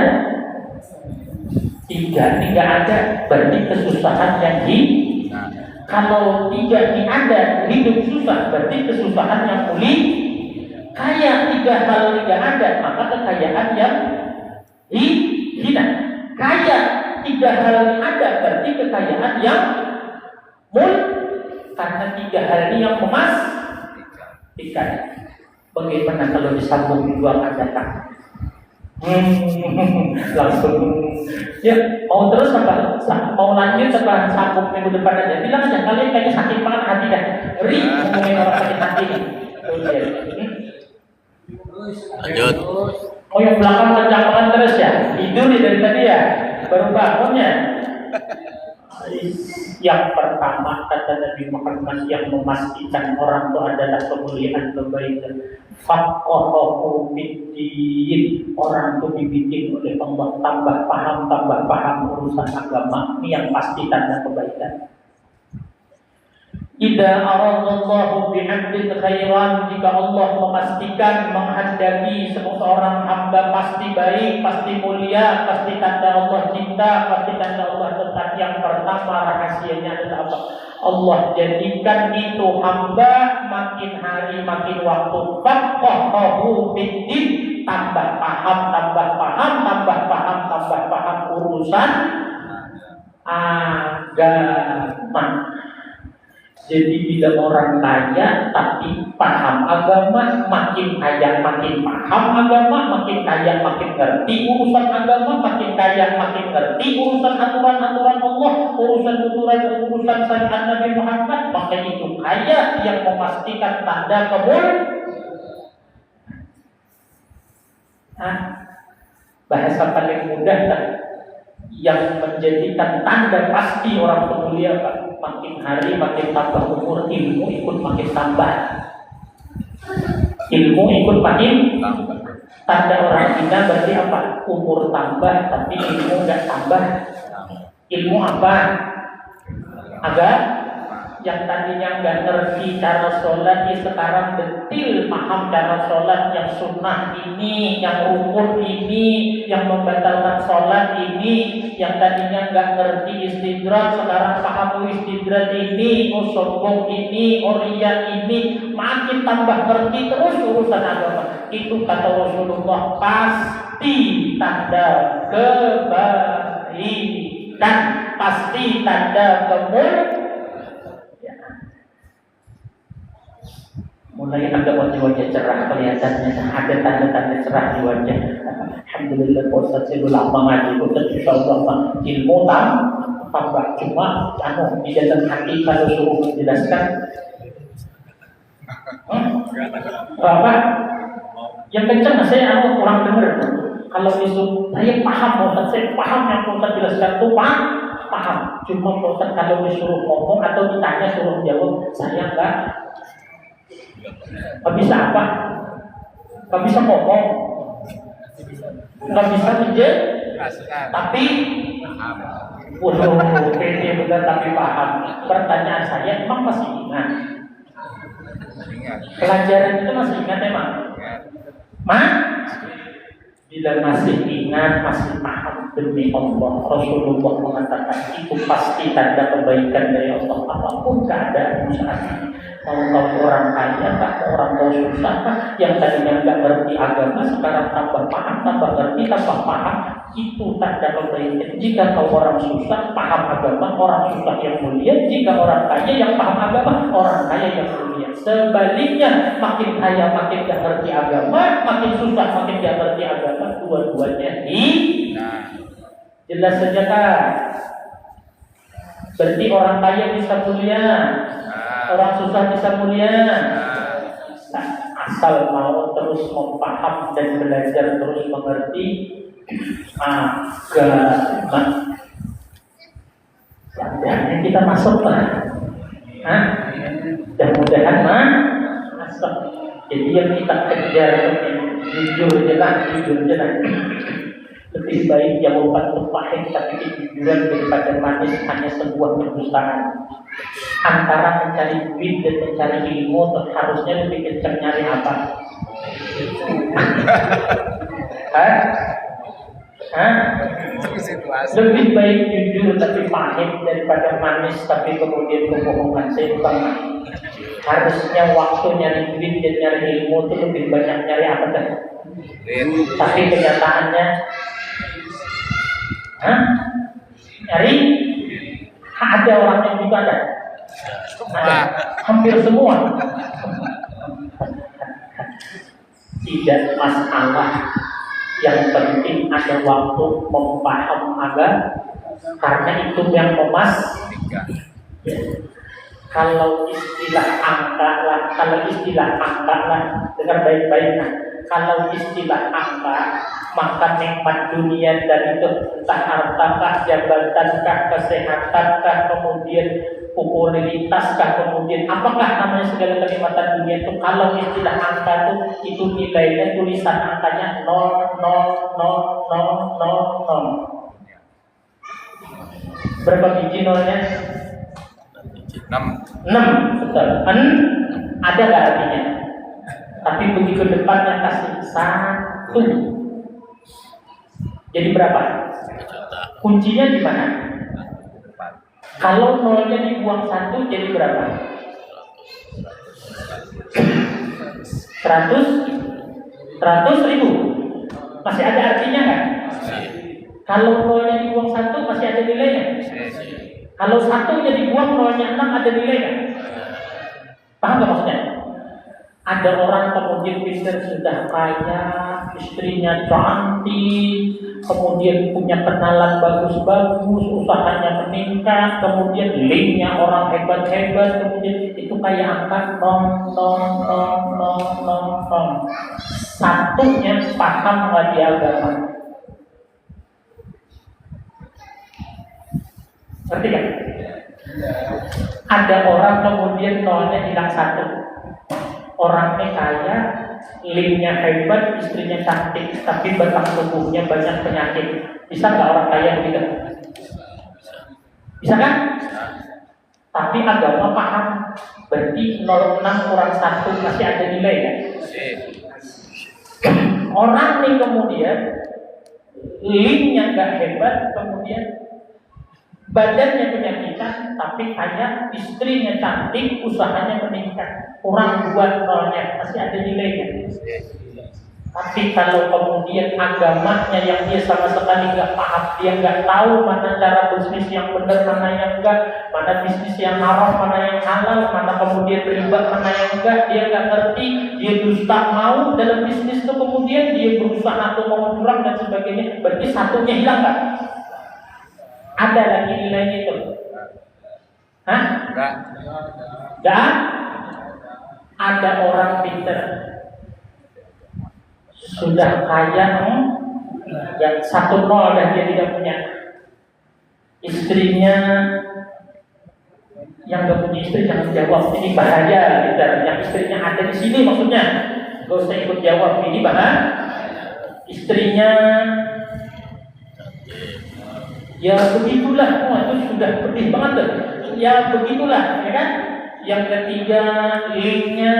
S1: 3 ini gak ada, berarti kesusahan yang kalau 3 ini ada, hidup susah, berarti kesusahan yang kaya. 3 hal ini gak ada, maka kekayaan yang hina. Kaya 3 hal ini ada, berarti kekayaan yang karena 3 hal ini yang memastikan. Bagaimana kalau disambung 2 akan datang? Langsung ya, mau terus apa? Mau lanjut apa sambung minggu depan aja? Bilang aja, kalian kayaknya sakit banget hati dah. Ngeri ngomongin orang sakit hati nih.
S2: Lanjut.
S1: Oh yang belakang kencang terus ya? Tidur nih dari tadi ya? Baru bangunnya. Yang pertama kata Nabi Muhammad yang memastikan orang itu adalah kemuliaan kebaikan. Faqahahu fiddin, orang itu dibikin oleh Allah tambah paham urusan agama. Ini yang pasti tanda kebaikan. Idza aradallahu bi'abdin khairan, jika Allah memastikan menghendaki seorang hamba pasti baik, pasti mulia, pasti tanda Allah cinta, pasti tanda Allah tetap. Yang pertama rahasianya adalah apa? Allah jadikan itu hamba makin hari makin waktu faqahahu fiddin, tambah paham urusan agama. Jadi bila orang kaya tapi paham agama, makin kaya makin paham agama, makin kaya makin ngerti urusan agama, makin kaya makin ngerti urusan aturan-aturan Allah, urusan syariat Nabi Muhammad, maka itu kaya yang memastikan tanda bahasa paling mudah lah yang menjadikan tanda pasti orang pemulia, Pak. Makin hari makin tambah umur, ilmu ikut makin tambah. Ilmu ikut makin tambah. Tanda orang hina berarti apa? Umur tambah tapi ilmu enggak tambah. Ilmu apa? Agak yang tadinya enggak ngerti cara sholat, sekarang detil paham cara sholat, yang sunnah ini, yang rukun ini, yang membatalkan sholat ini. Yang tadinya enggak ngerti istidrak, sekarang paham istidrak ini, sombong ini, riya ini, makin tambah ngerti terus urusan agama. Itu kata Rasulullah pasti tanda kebaikan, pasti tanda kemuliaan. Mulai ada wajah-wajah cerah kelihatannya, ada tanda-tanda cerah di wajah. Alhamdulillah, Ustaz saya lama ngaji, Ustaz insyaallah ilmu tambah. Cuma di dalam hati kalau suruh menjelaskan apa? Yang kencang saya kurang dengar. Kalau disuruh saya paham, Ustaz saya paham yang Ustaz jelaskan itu paham. Cuma Ustaz kalau disuruh ngomong atau ditanya suruh jawab, saya nggak bisa apa? Nggak bisa ngomong, nggak bisa menjelaskan. Tapi, ini benar tapi paham. Pertanyaan saya, emang masih ingat? Pelajaran itu masih ingat emang? Bila masih ingat, masih paham, demi Allah, Rasulullah mengatakan itu pasti tanda kebaikan dari Allah. Apapun keadaan saat ini, mau kau orang kaya, orang kau susah, yang tadinya nggak ngerti agama, sekarang tambah paham, tambah ngerti, tambah paham, itu tanda kebaikan. Jika kau orang susah, paham agama, orang susah yang mulia. Jika orang kaya yang paham agama, orang kaya yang mulia. Sebaliknya, makin kaya makin gak ngerti agama, makin susah makin gak ngerti agama, dua-duanya jelas saja kan? Berarti orang kaya bisa mulia, orang susah bisa mulia. Nah, asal mau terus memaham dan belajar terus mengerti agama. Mudah-mudahan kita masuk lah. Mudah-mudahan masuk. Jadi yang kita kejar jujur jelas. Lebih baik jawaban terpahit tapi kejujuran daripada manis hanya sebuah kedustaan. Antara mencari duit dan mencari ilmu, harusnya lebih kencang nyari apa? Lebih baik jujur tapi pahit daripada manis tapi kemudian kebohongan. Saya bukan. Harusnya waktu nyari duit dan nyari ilmu itu lebih banyak nyari apa kan? Tapi kenyataannya nyari ada orang yang juga ada. Hampir semua. Tidak masalah. Yang penting ada waktu memaham agama, karena itu yang ya. Kalau istilah angka lah, dengar baik-baik. Kalau istilah angka, maka nikmat dunia dan itu entah hartakah, jabatankah, kesehatankah, kemudian popularitas kemudian apakah namanya segala kenikmatan dunia itu, kalau istilah angka itu nilainya tulisan angkanya 0,0,0,0,0. Berapa biji nolnya? 6, betul. Ada nggak artinya? Tapi begitu depannya kasih 1. Jadi berapa? Kuncinya di mana? Kalau nolnya dibuang 1 jadi berapa? 100.000. Masih ada artinya nggak? Kalau nolnya dibuang 1 masih ada nilainya? Kalau 1 jadi buang, nolnya 6 ada nilainya? Paham nggak maksudnya? Ada orang kemudian pintar, sudah kaya, istrinya cantik, kemudian punya kenalan bagus-bagus, usahanya meningkat, kemudian linknya orang hebat-hebat, kemudian itu kayak angka 0,0,0,0,0. Satunya paham nggak di agama? Ngerti kan? Ada orang kemudian nolnya hilang 1. Orangnya kaya, linknya hebat, istrinya cantik, tapi batang tubuhnya banyak penyakit. Bisa nggak orang kaya begitu? Bisa kan? Tapi agama paham. Berarti 0,6 kurang 1 masih ada nilai kan? Orang nih kemudian linknya nggak hebat, kemudian badannya penyakitan, tapi kaya, istrinya cantik, usahanya meningkat, kurang 2 nolnya, masih ada nilainya. Tapi kalau kemudian agamanya yang dia sama sekali nggak paham, dia nggak tahu mana cara bisnis yang benar, mana yang enggak, mana bisnis yang haram, mana yang halal, mana kemudian riba, mana yang enggak, dia nggak ngerti, dia dusta mau dalam bisnis itu, kemudian dia berusaha untuk mau curang dan sebagainya, berarti satunya hilang nggak? Ada lagi nilainya itu? Enggak. Ada orang pintar, sudah kaya, yang 1,0 dan dia tidak punya. Istrinya yang gak punya istri jangan jawab, ini bahaya. Yang istrinya ada di sini maksudnya, gak usah ikut jawab, ini bahaya. Istrinya ya begitulah, itu sudah pedih banget tuh. Ya begitulah, ya kan? Yang ketiga, linknya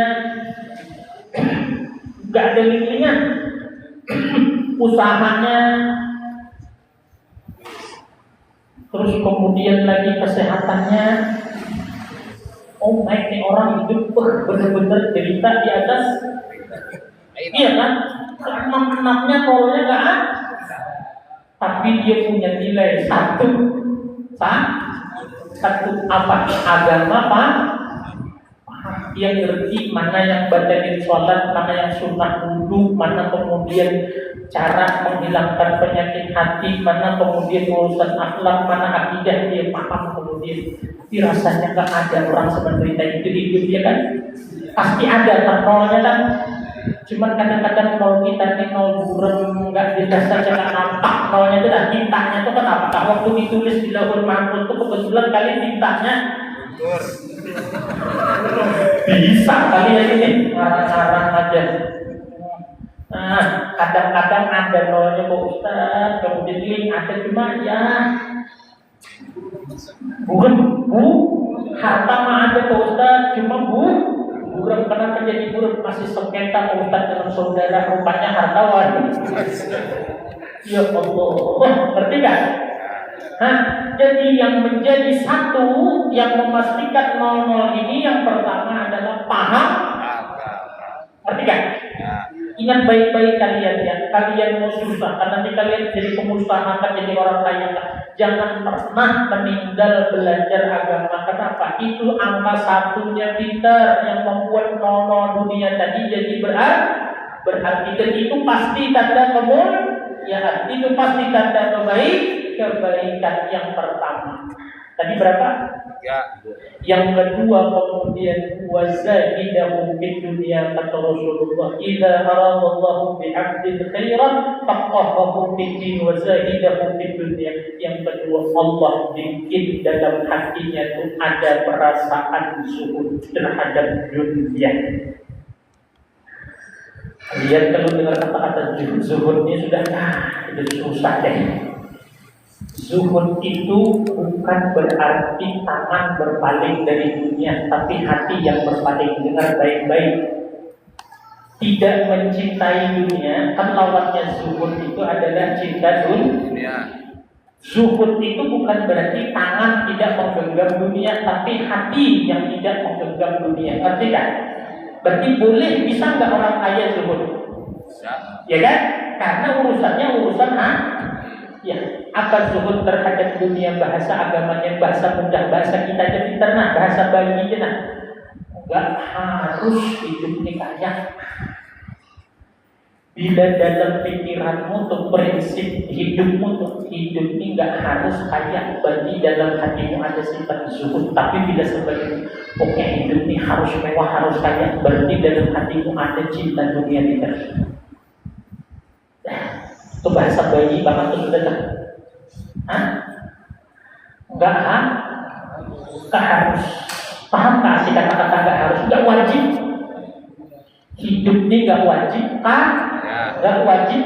S1: nggak ada linknya. usahanya, terus kemudian lagi kesehatannya. Oh baik nih orang hidup bener-bener cerita di atas, iya kan? Keenam-enamnya tolnya nggak ada, tapi dia punya nilai satu apa? Agama apa? Dia ngerti mana yang batalin sholat, mana yang sunnah wudhu, mana kemudian cara menghilangkan penyakit hati, mana kemudian urusan akhlak, mana akidah, dia paham kemudian. Tapi rasanya nggak ada orang seperti itu hidup dia kan? Pasti ada nolnya kan? Cuman kadang-kadang nol kita ini nol buram, nggak jelas saja kan nampak nolnya itu dan tintanya itu kan apakah waktu ditulis di Lauhul Mahfuz itu kebetulan kali tintanya bisa kali ya ini ngarang-ngarang aja. Nah, kadang-kadang ada nolnya Pak Ustaz, kemudian link ada cuma ya bukan harta mah ada Pak Ustaz, cuma buram kenapa jadi buram masih sengketa Pak Ustaz dengan saudara rupanya hartawan. Ya Allah, ngerti kan? Jadi yang menjadi satu yang memastikan 00 ini yang pertama adalah paham. Ngerti kan? Ingat baik-baik kalian ya. Kalian mau susah, karena nanti kalian jadi pengusaha, kan jadi orang kaya. Jangan pernah meninggal belajar agama. Kenapa? Itu angka satunya pintar yang membuat 00 dunia tadi jadi berarti. Dan itu pasti tanda kemuliaan. Itu pasti tanda kebaikan yang pertama. Tadi berapa? Ya. Yang kedua kemudian wazahidahum fid dunya kata Rasulullah, idza aradallahu bi 'abdin khairan faqahahu fid din wazahidahum fid dunya. Yang kedua Allah bikin dalam hatinya itu ada perasaan zuhud terhadap dunia. Lihat kalau dengar kata-kata zuhud ini sudah itu susah deh. Zuhud itu bukan berarti tangan berpaling dari dunia, tapi hati yang berpaling. Dengar baik-baik. Tidak mencintai dunia, kan lawannya zuhud itu adalah cinta dunia. Zuhud itu bukan berarti tangan tidak menggenggam dunia, tapi hati yang tidak menggenggam dunia. Ngerti kan? Berarti boleh, bisa nggak orang kaya zuhud? Ya kan? Karena urusannya urusan ya, apa zuhud terhadap dunia, bahasa agamanya, bahasa mudah, bahasa kita aja pintar, nah bahasa bayi aja nah. Enggak harus hidup ini kaya. Bila dalam pikiranmu untuk prinsip hidupmu untuk hidup ini enggak harus kaya, berarti dalam hatimu ada sifat zuhud. Tapi bila sebagai pokoknya hidup ini harus mewah, harus kaya, berarti dalam hatimu ada cinta dunia tidak. Itu bahasa bayi banget tuh sudah tak? Enggak harus. Paham nggak sih kata-kata enggak harus? Enggak wajib. Hidup ini enggak wajib enggak wajib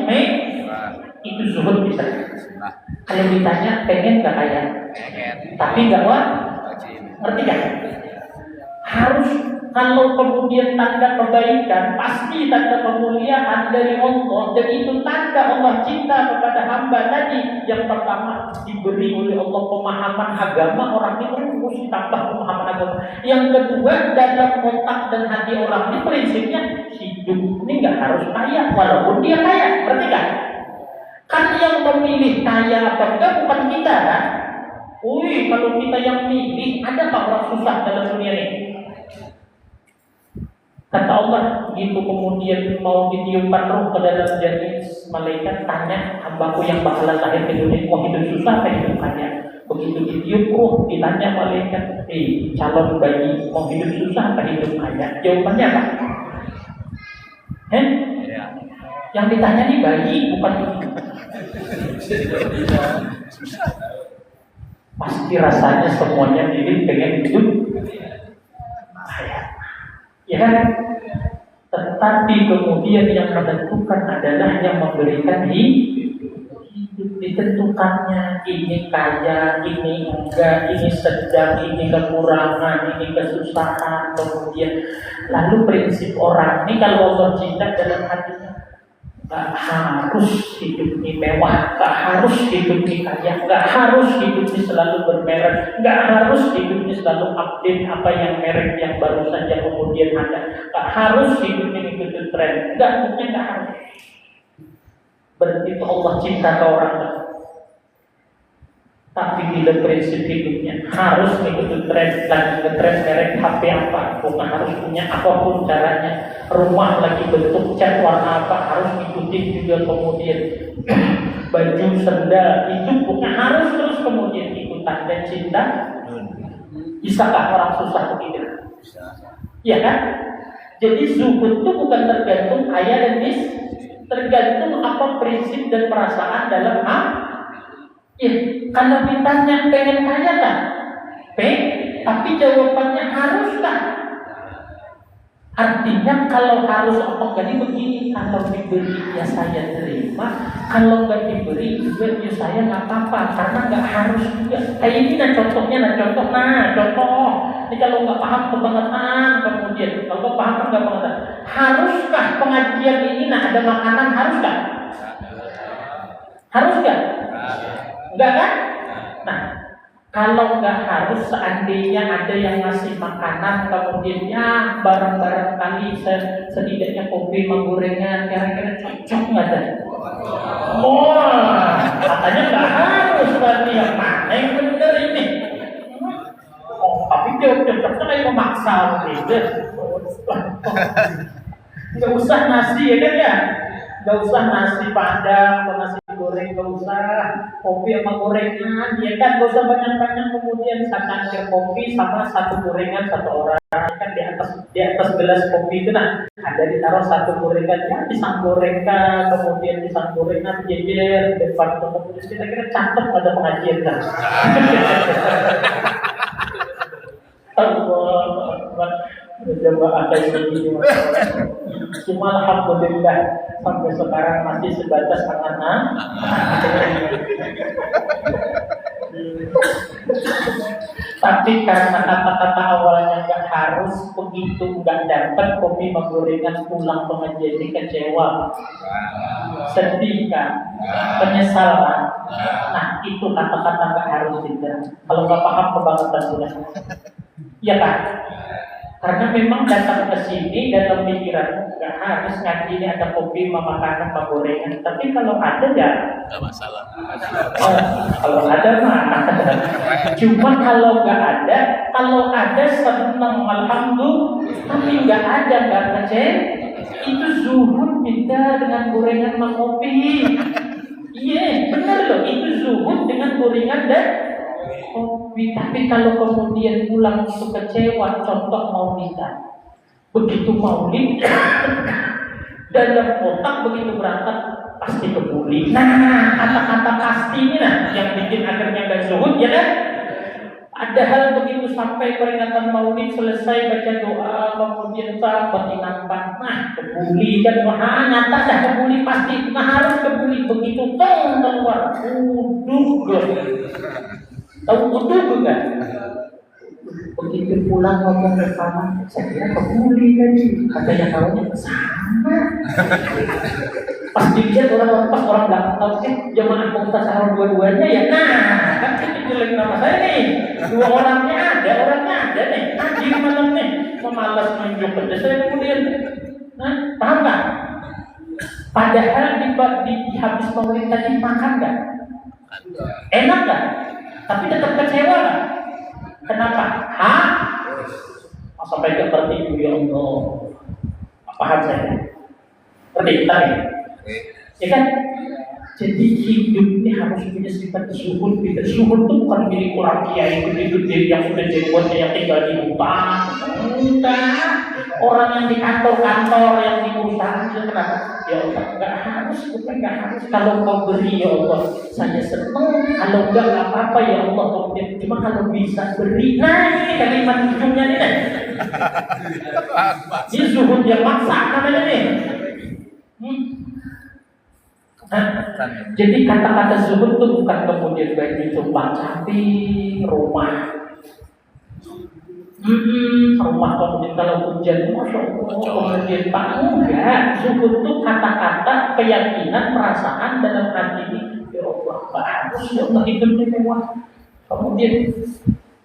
S1: itu zuhud bisa. Kalau ditanya pengen nggak kaya? Tapi enggak wajib. Ngerti kan? Harus. Kalau kemudian tanda kebaikan, pasti tanda kemuliaan dari Allah. Dan itu tanda Allah cinta kepada hamba tadi. Yang pertama, diberi oleh Allah pemahaman agama. Orang ini mesti tambah pemahaman agama. Yang kedua, dalam otak dan hati orang ini prinsipnya hidup ini nggak harus kaya, walaupun dia kaya. Berarti kan yang memilih kaya apa enggak bukan kita kan? Kalau kita yang milih, ada tak orang susah dalam dunia ini? Kata Allah, begitu kemudian mau ditiupkan roh ke dalam jadi malaikat tanya hambaku yang bakalan lahir ke dunia, mau hidup susah atau hidup kaya? Begitu ditiup roh, ditanya malaikat, calon bayi mau hidup susah atau hidup kaya? Jawabannya apa? Yang ditanya nih bayi, bukan pasti rasanya semuanya diri pengen hidup kaya. Ya kan? Tetapi kemudian yang menentukan adalah yang memberikan hidup. Ditentukannya ini kaya, ini enggak, ini sedang, ini kekurangan, ini kesusahan. Kemudian lalu prinsip orang ini kalau Allah cinta dalam hatinya, Gak harus hidup ini mewah, gak harus hidup ini kaya, gak harus hidup ini selalu bermerek, gak harus hidup ini selalu update apa yang merek yang baru saja kemudian ada, gak harus hidup ini ikuti tren, gak harus. Berarti itu Allah cinta ke orang. Tapi bila prinsip hidupnya harus mengikuti tren, dan tren merek HP apa, bukan harus punya apapun caranya, rumah lagi bentuk cat warna apa harus ikuti juga, kemudian baju sendal itu bukan harus terus kemudian ikutan dan cinta. Bisakah orang susah begitu? Iya kan? Jadi zuhud itu bukan tergantung kaya dan miskin, tergantung apa prinsip dan perasaan dalam ya, kalau ditanya pengen kaya kan? Tapi jawabannya harus kan? Artinya kalau harus apa jadi begini, kalau diberi ya saya terima, kalau nggak diberi juga ya saya nggak apa-apa, karena nggak harus juga. Kayak ini contohnya, contoh. Ini kalau nggak paham kebangetan, kemudian kalau nggak paham nggak kebangetan. Haruskah pengajian ini ada makanan, haruskah? Haruskah? Enggak kan? Nah, kalau nggak harus, seandainya ada yang ngasih makanan, kemudian ya barang-barang kali setidaknya kopi, gorengan, kira-kira cocok nggak ada? Katanya nggak harus, berarti yang mana yang benar ini? Tapi cocoknya kayak memaksa gitu. Nggak usah nasi ya kan ya? Nggak usah nasi padang atau nasi goreng, nggak usah kopi sama gorengan, ya kan? Nggak usah banyak-banyak, kemudian secangkir kopi sama satu gorengan satu orang, kan di atas gelas kopi itu ada ditaruh satu gorengan, ya pisang gorengan, kemudian pisang gorengan jejer depan kemudian kita kira cakep pada pengajian kan? Allah, coba ada yang begini. Cuma alhamdulillah sampai sekarang masih sebatas angan-angan. Tapi karena kata-kata awalnya nggak harus, begitu nggak dapat kopi gorengan pulang pengajian ini kecewa, sedih kan, penyesal kan. Nah itu kata-kata nggak harus tidak. Kalau nggak paham kebangetan sudah. Iya kan? Karena memang datang ke sini dalam pikiranmu nggak harus ngaji ini ada kopi, makanan, gorengan. Tapi kalau ada ya nggak masalah. Kalau ada mah. Cuma kalau nggak ada, senang alhamdulillah. Tapi nggak ada, nggak kecewa. Itu zuhud beda dengan gorengan sama kopi. Iya, benar loh. Itu zuhud dengan gorengan dan kopi. Tapi kalau kemudian pulang itu kecewa, contoh maulidan. Begitu maulid dalam otak begitu berangkat pasti kebuli. Nah, kata-kata pasti ini yang bikin akhirnya gak zuhud, ya kan? Padahal begitu sampai peringatan maulid selesai baca doa, kemudian sahabat nampak, kebuli kan, nyata dah kebuli pasti, harus kebuli. Begitu keluar, tahu utuh enggak? Begitu pulang ngomong ke kamar, saya kira kebuli tadi. Ada yang tahunya sama. Pas dilihat orang belakang tahu sih jamaah Mukhtasar dua-duanya ya. Kan itu jelek nama saya nih. Dua orangnya ada nih. Di malam nih, memalas nunjuk kerja saya kemudian. Paham nggak? Padahal di habis maulid tadi makan nggak? Enak nggak? Tapi tetap kecewa. Kenapa? Sampai seperti itu ya Allah. Paham saya? Ngerti tadi? Ya kan? Jadi hidup ini harus punya sifat zuhud. Zuhud itu bukan milik orang kiai gede-gede yang udah jengotnya yang tinggal di hutan. Enggak. Orang yang di kantor-kantor, yang di perusahaan, kenapa? Ya Allah, enggak harus, bukan enggak harus. Kalau kau beri ya Allah, saya senang. Kalau enggak apa-apa ya Allah. Cuma kalau bisa beri. Nah ini kalimat ujungnya nih. Ini zuhud yang maksa namanya nih. Jadi kata-kata zuhud itu bukan kemudian baik itu sapi, rumah. Rumah kemudian kalau hujan, masya Allah, kemudian Pak enggak, zuhud itu kata-kata, keyakinan, perasaan dalam hati ini. Ya Allah, bagus ya Allah hidupnya mewah. Kemudian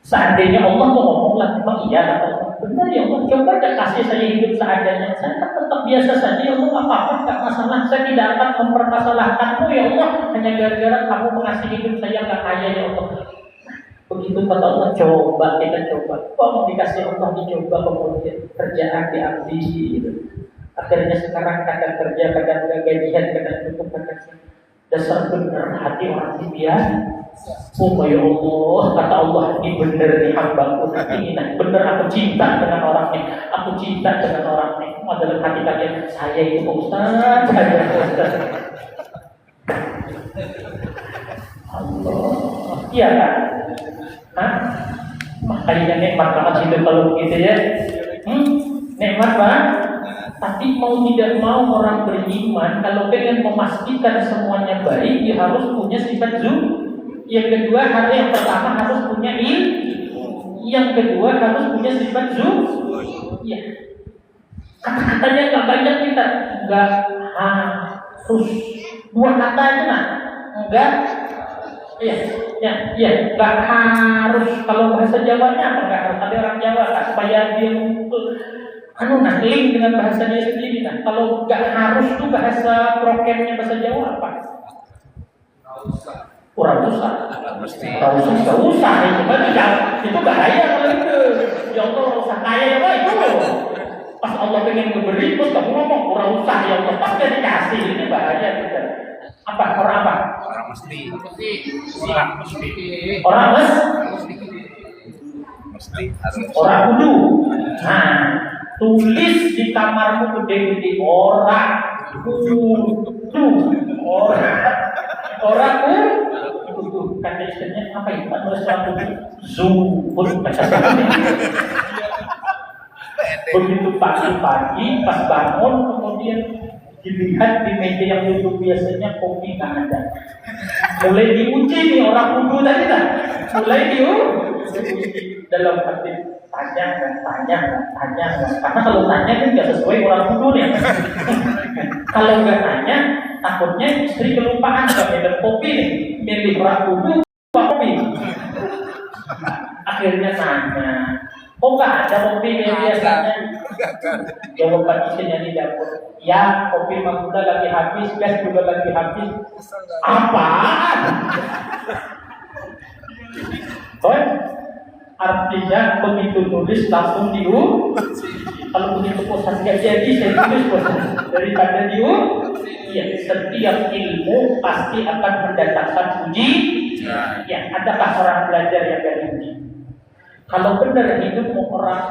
S1: seandainya Allah mau ngomong lah, memang iya kata Allah. Benar ya Allah, coba aja kasih saya hidup seadanya. Saya kan tetap biasa saja ya Allah, apa-apa, gak masalah. Saya tidak akan mempermasalahkanmu ya Allah, hanya gara-gara kamu mengasih hidup saya gak kaya ya Allah. Begitu kata Allah, coba kita coba. Kok dikasih Allah dicoba, kemudian kerjaan diambil gitu. Akhirnya sekarang kadang kerja, kadang gajian, kadang cukup, kadang dasar benar hati orang dia. Oh ya Allah, kata Allah, ini benar nih hambaku, ini benar aku cinta dengan orang ini, aku cinta dengan orang ini. Dalam hati kalian, saya itu Ustaz, saya Ustaz. Allah, iya kan? Hah? Makanya nikmat banget hidup kalau begitu ya. Nikmat banget. Tapi mau tidak mau orang beriman kalau pengen memastikan semuanya baik, dia harus punya sifat zuhud. Yang kedua, yang pertama harus punya ilmu. Yang kedua harus punya sifat zuhud. Ya. Kata-katanya nggak banyak kita, nggak harus dua kata aja nah, nggak. Ya, nggak harus. Kalau bahasa Jawanya apa nggak harus? Ada orang Jawa kan, supaya dia link dengan bahasa dia sendiri. Nah, kalau nggak harus tuh bahasa prokernya bahasa Jawa apa? Kurang usah. Nggak usah. Itu bahaya kalau itu. Ya Allah, usah kaya ya Pak itu. Pas Allah pengen memberi, terus kamu ngomong kurang usah ya Allah, pasti dikasih. Ini bahaya kita. Apa? Orang apa?
S2: Orang mesti.
S1: Orang orang kudu. Nah, tulis di kamarmu gede-gede orang kudu. Orang kudu. Kata istrinya apa itu? Nulis orang kudu. Zuhud. Begitu pagi-pagi pas bangun kemudian dilihat di meja yang duduk biasanya kopi nggak ada. Mulai diuji nih orang kudu tadi kan. Mulai diuji dalam hati tanya. Karena kalau tanya kan nggak sesuai orang kudu nih. Kalau nggak tanya, takutnya istri kelupaan nggak minum kopi nih. Milih orang kudu kopi. Akhirnya tanya. Oh nggak ada kopi yang biasanya. Jawaban istrinya di dapur. Ya kopi Maguda lagi habis, gas juga lagi habis. Apaan? Oh, artinya begitu nulis langsung kalau begitu posan nggak jadi saya tulis posan daripada ya setiap ilmu pasti akan mendatangkan uji. Ya adakah orang belajar yang dari uji? Kalau benar hidupmu orang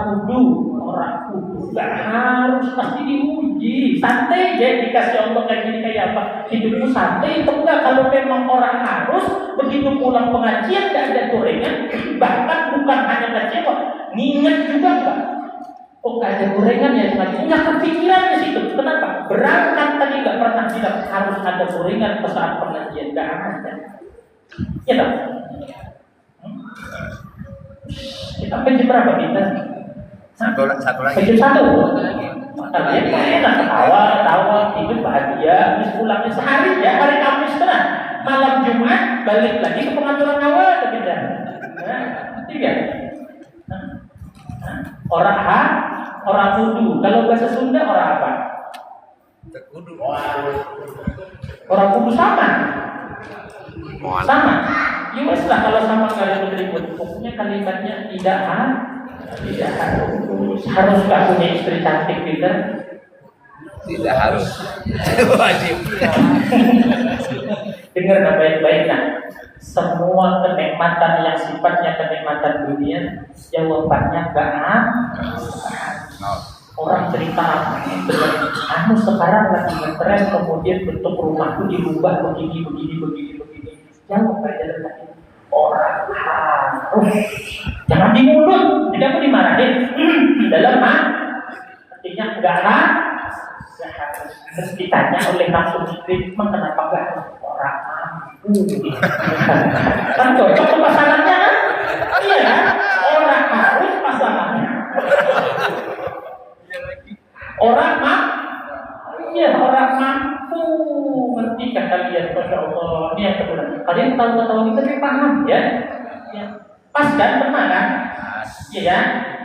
S1: kudu nggak harus pasti diuji. Santai ya dikasih Allah kayak gini kayak apa? Hidupmu santai itu enggak. Kalau memang orang harus begitu pulang pengajian nggak ada gorengan, bahkan bukan hanya kecewa, nginget juga enggak. Oh nggak ada gorengan ya sengaja. Nggak kepikiran di situ. Kenapa? Berangkat tadi nggak pernah bilang harus ada gorengan saat pengajian. Nggak ada. Ya tak? Kita pengen berapa kita?
S2: Satu lagi.
S1: Pengen satu. Artinya enak ketawa, hidup bahagia, habis pulangnya sehari ya hari Kamis tenang. Malam Jumat balik lagi ke pengaturan awal kita. Tiga. Orang kudu. Kalau bahasa Sunda orang apa?
S2: Kudu.
S1: Orang kudu sama. Sama. Ya wes lah kalau sama kalian berikut. Pokoknya kalimatnya tidak haruskah punya istri cantik kita?
S2: Tidak harus. Wajib.
S1: Dengar baik-baik nah. Semua kenikmatan yang sifatnya kenikmatan dunia, jawabannya enggak Orang cerita sekarang lagi ngetrend, kemudian bentuk rumahku dirubah begini. Jawab aja tadi. Orang harus. Jangan di mulut, tidak mau dimarahin. Dalam artinya enggak harus. Terus ditanya oleh nafsu istri, kenapa enggak orang mampu? Kan cocok tuh pasangannya kan? Iya kan? ketawa-ketawa kita tapi paham ya. Ya. Pas kan, benar kan? Iya ya.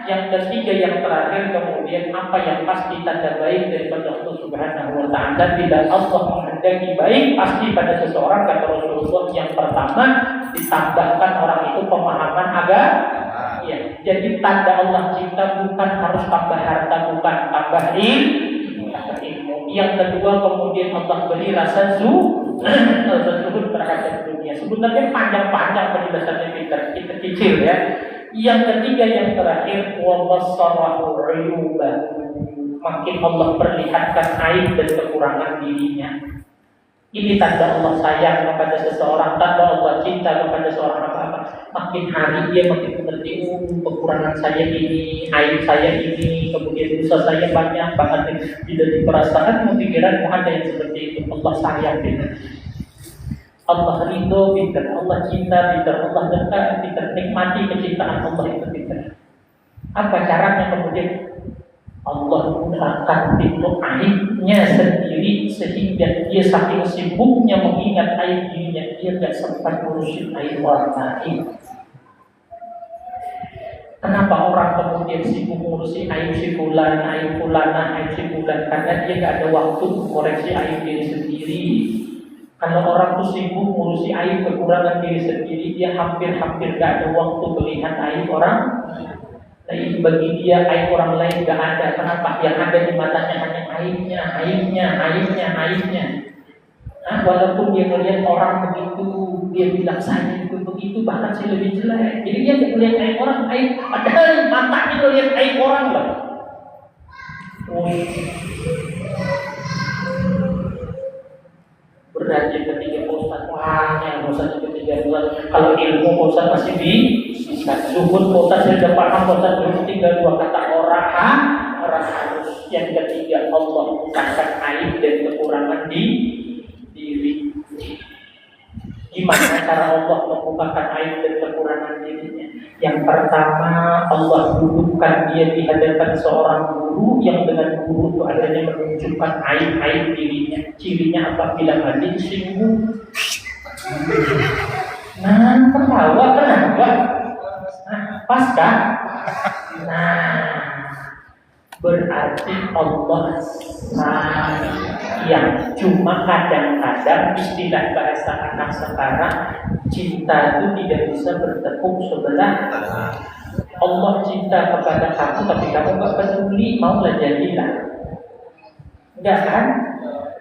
S1: Yang ketiga yang terakhir kemudian apa yang pasti tanda baik daripada Allah Subhanahu wa taala. Tidak Allah menghendaki baik pasti pada seseorang, kata Rasulullah. Yang pertama ditambahkan orang itu pemahaman agama. Ya. Jadi tanda Allah cinta bukan harus tambah harta, bukan tambah ilmu. Yang kedua kemudian Allah beri rasa zuhud terhadap dunia. Sebenarnya panjang-panjang penjelasannya kita kecil ya. Yang ketiga yang terakhir wabassarahu uyubahu. Makin Allah perlihatkan aib dan kekurangan dirinya. Ini tanda Allah sayang kepada seseorang, tanda Allah cinta kepada seorang apa-apa. Makin hari dia makin mengerti, kekurangan saya ini, aib saya ini, kemudian dosa saya banyak banget. Tidak di perasaan, pikiran ada yang seperti itu. Allah sayang kita. Allah ridho kita, Allah cinta kita, Allah dekat kita, nikmati kecintaan Allah itu kita. Apa caranya kemudian? Allah akan pintu aibnya sendiri sehingga dia saking sibuknya mengingat aib dirinya, dia tidak sempat ngurusin aib orang lain. Kenapa orang kemudian sibuk ngurusi aib si fulan, aib fulana, aib si fulan? Karena dia tidak ada waktu koreksi aib diri sendiri. Kalau orang tuh sibuk ngurusi aib kekurangan diri sendiri, dia hampir-hampir tidak ada waktu melihat aib orang. Tapi bagi dia aib orang lain gak ada. Kenapa? Yang ada di matanya hanya aibnya. Nah, walaupun dia melihat orang begitu, dia bilang saya itu begitu, bahkan saya lebih jelek. Jadi dia melihat aib orang, aib. Padahal matanya melihat aib orang loh. Berarti ketika Ustaz, wah yang Ustaz ketiga bulan. Kalau ilmu Ustaz masih bisa. Zuhud Ustaz sudah paham, Ustaz belum tinggal dua kata orang harus. Yang ketiga Allah bukakan aib dan kekurangan di diri. Gimana cara Allah membukakan aib dan kekurangan dirinya? Yang pertama Allah dudukkan dia di hadapan seorang guru yang dengan guru itu adanya menunjukkan aib-aib dirinya. Cirinya apabila mandi singgung. Nah, ketawa kenapa? Nah, pas kan? Nah, berarti Allah yang cuma kadang-kadang istilah bahasa anak sekarang cinta itu tidak bisa bertepuk sebelah. Allah cinta kepada kamu tapi kamu gak peduli, maulah jadilah. Enggak kan?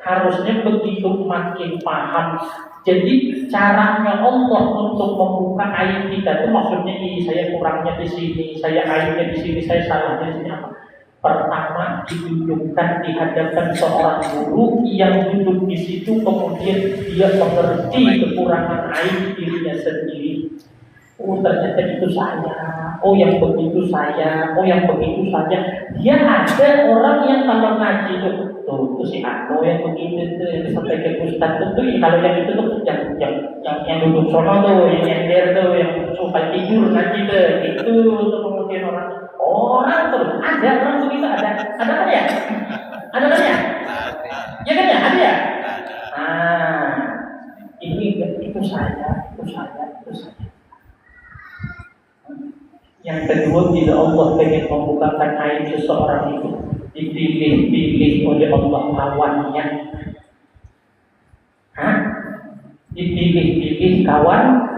S1: Harusnya begitu makin paham. Jadi caranya Allah untuk membuka aib kita itu maksudnya ini saya kurangnya di sini, saya aibnya di sini, saya salahnya di sini apa? Pertama didudukkan di hadapan seorang guru yang duduk di situ, kemudian dia mengerti kekurangan aib dirinya sendiri. Oh ternyata itu saya, oh yang begitu saya, oh yang begitu saja. Dia ada orang yang kalau ngaji tuh si Ano yang begitu tuh yang disampaikan Ustaz tuh, kalau yang itu tuh yang duduk sono tuh, yang nyender tuh, yang suka tidur ngaji tuh, itu tuh kemudian orang tuh ada orang begitu ada kan ya? Ada kan ya? Ya kan ya? Ada ya? Ah, ini itu saya. Yang kedua, bila Allah ingin membukakan aib seseorang itu, dipilih oleh Allah kawannya. Dipilih kawan.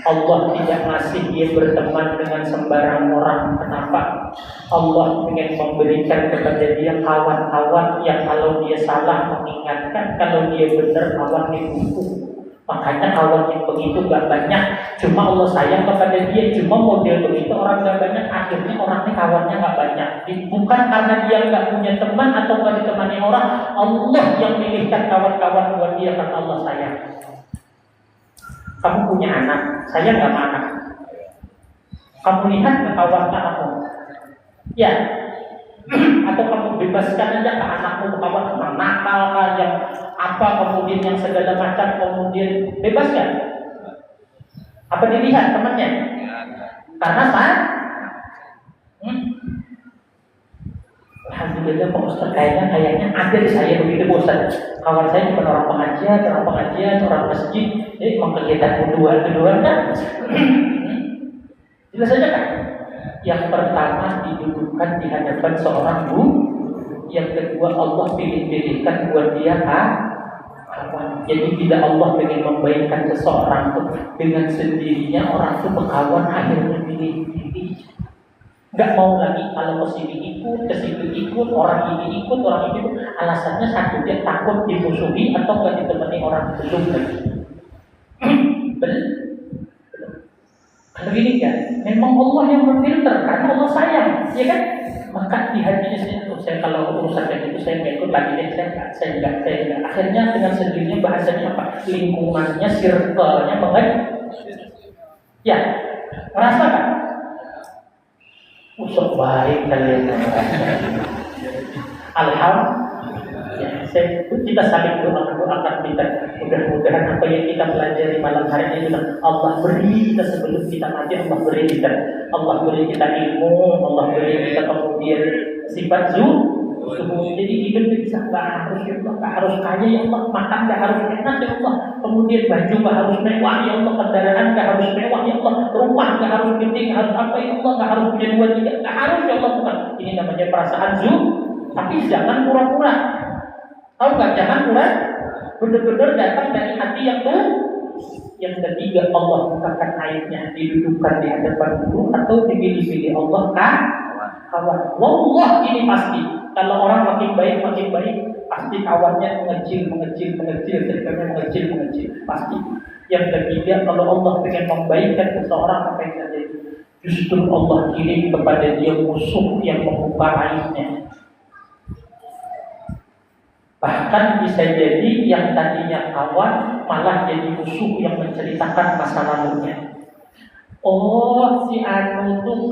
S1: Allah tidak ngasih dia berteman dengan sembarang orang. Kenapa? Allah ingin memberikan kepada dia kawan-kawan yang kalau dia salah mengingatkan, kalau dia benar kawan didukung. Makanya kawan yang begitu gak banyak. Cuma Allah sayang kepada dia. Cuma model begitu orang gak banyak. Akhirnya orangnya kawannya gak banyak. Bukan karena dia gak punya teman atau gak ditemani orang. Allah yang milihkan kawan-kawan buat dia karena Allah sayang. Kamu punya anak, sayang gak sama anak? Kamu lihat gak kawan anakmu? Ya. Atau kamu bebaskan aja ke anakmu kawan nakal yang apa kemudian yang segala macam kemudian bebas kan? Apa dilihat temannya? Karena alhamdulillah Pak Ustaz kayaknya ada di saya begitu Pak Ustaz. Kawan saya cuma orang pengajian, orang masjid, emang kegiatan kedua kan? Jelas saja kan? Yang pertama didudukkan di hadapan seorang guru, yang kedua Allah pilih-pilihkan buat dia kawan. Jadi tidak Allah ingin membaikkan seseorang tuh dengan sendirinya orang itu berkawan akhirnya pilih-pilih. Nggak mau lagi kalau ke sini ikut, ke situ ikut, orang ini ikut, orang itu alasannya satu dia takut dimusuhi atau nggak ditemani orang belum lagi. Benar? Kalau gini kan, memang Allah yang memfilter karena Allah sayang, ya kan? Maka di hatinya saya kalau urusan kayak gitu saya nggak ikut lagi deh, saya nggak. Akhirnya dengan sendirinya bahasanya apa? Lingkungannya, circle-nya ya, merasa kan? Usuk baik kalian. Alhamdulillah. Kita saling doakan kita. Mudah-mudahan apa yang kita pelajari malam hari ini Allah beri kita sebelum kita mati. Allah beri kita ilmu, Allah beri kita kemudian sifat zuhud. Jadi hidup bisa nggak harus kaya ya Allah, makan nggak harus enak ya Allah, kemudian baju nggak harus mewah ya Allah, kendaraan nggak harus mewah ya Allah, rumah nggak harus gede, nggak harus apa ya Allah, nggak harus punya 2 3, nggak harus ya Allah, bukan. Ini namanya perasaan zuhud, tapi jangan pura-pura. Tahu nggak? Jangan pura, benar-benar datang dari hati yang tuh. Yang ketiga Allah bukakan aibnya, didudukkan di hadapan guru atau dipilih-pilih Allah kawan. Wallah ini pasti. Kalau orang makin baik, pasti kawannya mengecil, cirkelnya mengecil, pasti. Yang ketiga, kalau Allah ingin membaikkan seseorang, apa yang terjadi? Justru Allah kirim kepada dia musuh yang membuka aibnya. Bahkan bisa jadi yang tadinya kawan malah jadi musuh yang menceritakan masa lalunya. Oh, si Anu tuh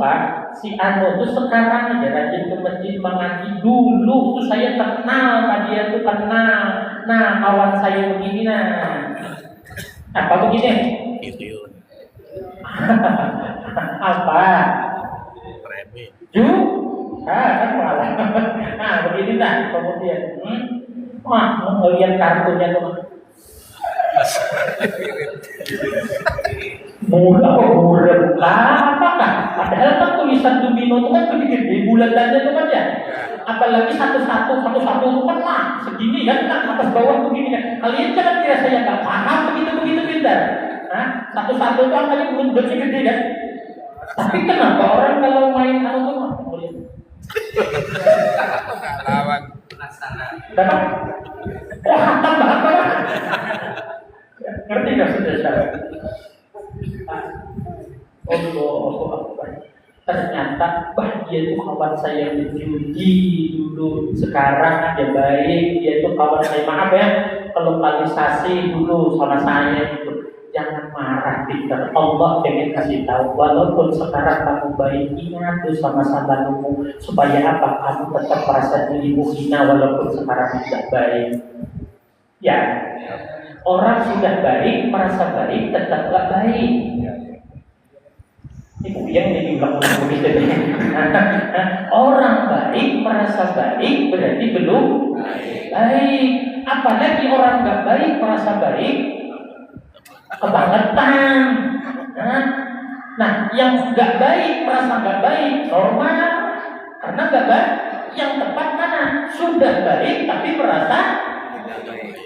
S1: sekarang aja rajin ke masjid mengaji. Dulu tuh saya kenal, dia tuh kenal. Nah, kawan saya begini apa begini? Apa? Kan malah. Nah, begini kemudian. Ngeliat kartunya tuh. Murah apakah? Padahal kan tulisan Dumino itu kan gede-gede bulanannya itu kan ya. Apalagi satu-satu itu kan segini kan atas bawah begini kan. Kalian jangan kira saya nggak paham begitu pintar. Satu-satu itu angkanya bulat gede kan. Tapi kenapa orang kalau main tuh
S2: lawan
S1: dapat? Hatam banget. Ngerti nggak saudara? Allah. Ternyata dia itu kawan saya berjudi dulu, sekarang dia baik, dia itu kawan saya. Maaf ya, kalau lokalisasi dulu sama saya itu. Jangan marah Peter. Allah pengen kasih tahu, walaupun sekarang kamu baik, ingat tuh sama-sama nunggu supaya apa? Kamu tetap merasa dirimu hina walaupun sekarang tidak baik. Ya, orang sudah baik merasa baik tetap gak baik. Itu yang diulang-ulang begitu. Orang baik merasa baik berarti belum baik. Apalagi orang gak baik merasa baik. Kebangetan. Nah, yang nggak baik merasa nggak baik normal, karena nggak baik. Yang tepat mana? Sudah baik tapi merasa.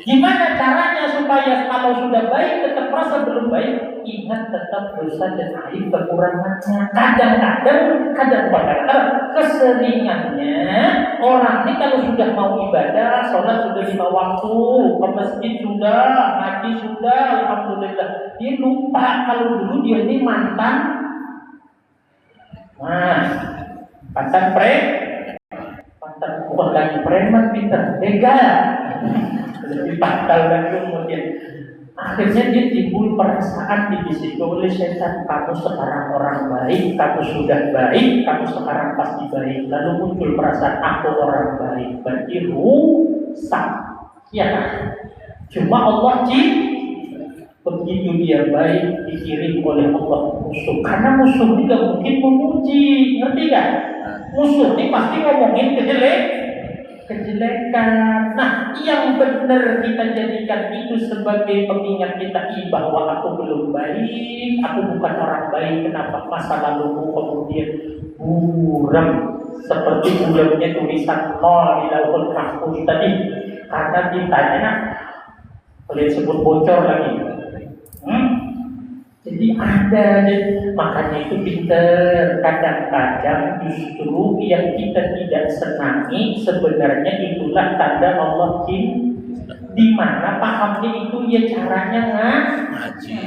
S1: Gimana caranya supaya kalau sudah baik tetap merasa belum baik? Ingat tetap dosa dan aib kekurangannya. Kadang-kadang keseringannya orang ini kalau sudah mau ibadah, sholat sudah 5 waktu, ke masjid sudah, ngaji sudah, alhamdulillah. Dia lupa kalau dulu dia ini mantan bukan lagi preman, pintar, begal. Lebih fatal lagi kemudian. Akhirnya dia timbul perasaan dibisiki oleh setan, kamu sekarang orang baik, kamu sudah baik, kamu sekarang pasti baik. Lalu muncul perasaan aku orang baik, berarti rusak. Ya kan? Cuma Allah begitu dia baik dikirim oleh Allah musuh. Karena musuh juga mungkin memuji, ngerti kan? Musuh ini pasti ngomongin kejelek. kejelekan. Nah, yang benar kita jadikan itu sebagai pengingat kita bahwa aku belum baik, aku bukan orang baik. Kenapa masa laluku kemudian buram seperti buramnya tulisan nol di lauhul mahfuz tadi? Karena ditanya, boleh sebut bocor lagi. Jadi ada, makanya itu pinter. Kadang-kadang justru yang kita tidak senangi sebenarnya itulah tanda Allah di mana pahamnya itu ya caranya ngaji.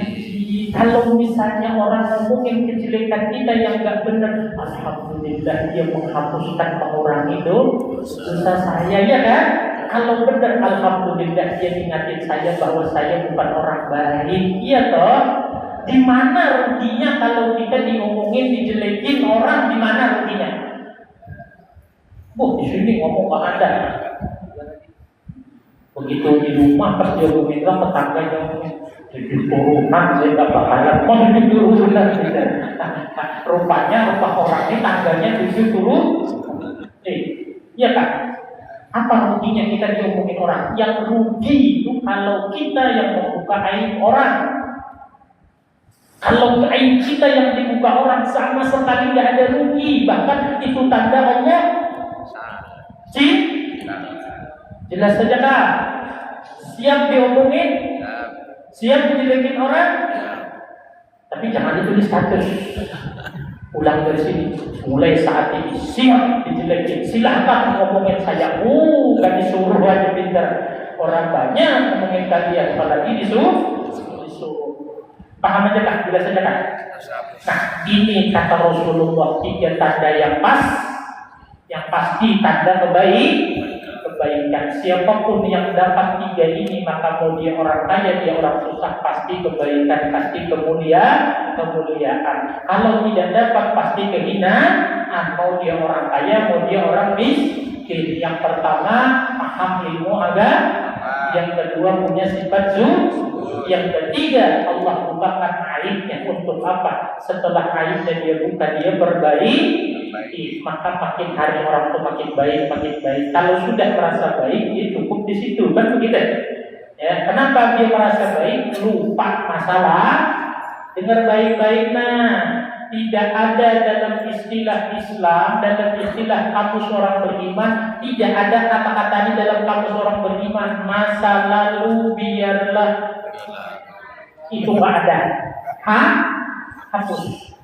S1: Kalau misalnya orang ngomongin kejelekan kita yang nggak benar, alhamdulillah dia menghapuskan mengurangi dosa saya, ya kan? Kalau benar, alhamdulillah dia ingatin saya bahwa saya bukan orang baik, iya toh? Di mana ruginya kalau kita diomongin, dijelekin orang? Di mana ruginya? Di sini ngomong ke Anda. Begitu di rumah pas dia bilang tetangganya jadi turunan, saya nggak bakalan mau jadi turunan. Rupanya rumah orang ini tangganya 7 turun. Iya kan? Apa ruginya kita diomongin orang? Yang rugi itu kalau kita yang membuka aib orang. Kalau aib kita yang dibuka orang sama sekali tidak ada rugi, bahkan itu tandanya jelas saja kah? Siap diomongin, siap dijelekin orang, tapi jangan ditulis status. Ulang dari sini, mulai saat ini siap dijelekin, silahkan ngomongin saya. Kan disuruh aja pintar. Orang banyak ngomongin kalian, apalagi disuruh. Paham aja kak? Jelas aja kak? Nah, ini kata Rasulullah 3 tanda yang pas, yang pasti tanda kebaikan. Siapapun yang dapat 3 ini, maka mau dia orang kaya, dia orang susah, pasti kebaikan, pasti kemuliaan. Kalau tidak dapat, pasti kehinaan. Mau dia orang kaya, mau dia orang miskin. Yang pertama, paham ilmu agama. Yang kedua, punya sifat zuhud. Yang ketiga, Allah bukakan aibnya. Untuk apa? Setelah aibnya dia buka, dia berbaik. Maka makin hari orang itu makin baik. Kalau sudah merasa baik, dia cukup di situ, kan begitu? Ya, kenapa dia merasa baik? Lupa masalah. Dengar baik-baik. Nah, tidak ada dalam istilah Islam, dalam istilah kamus orang beriman, tidak ada kata-kata ini dalam kamus orang beriman. Masa lalu biarlah. Itu nggak ada. Hapus.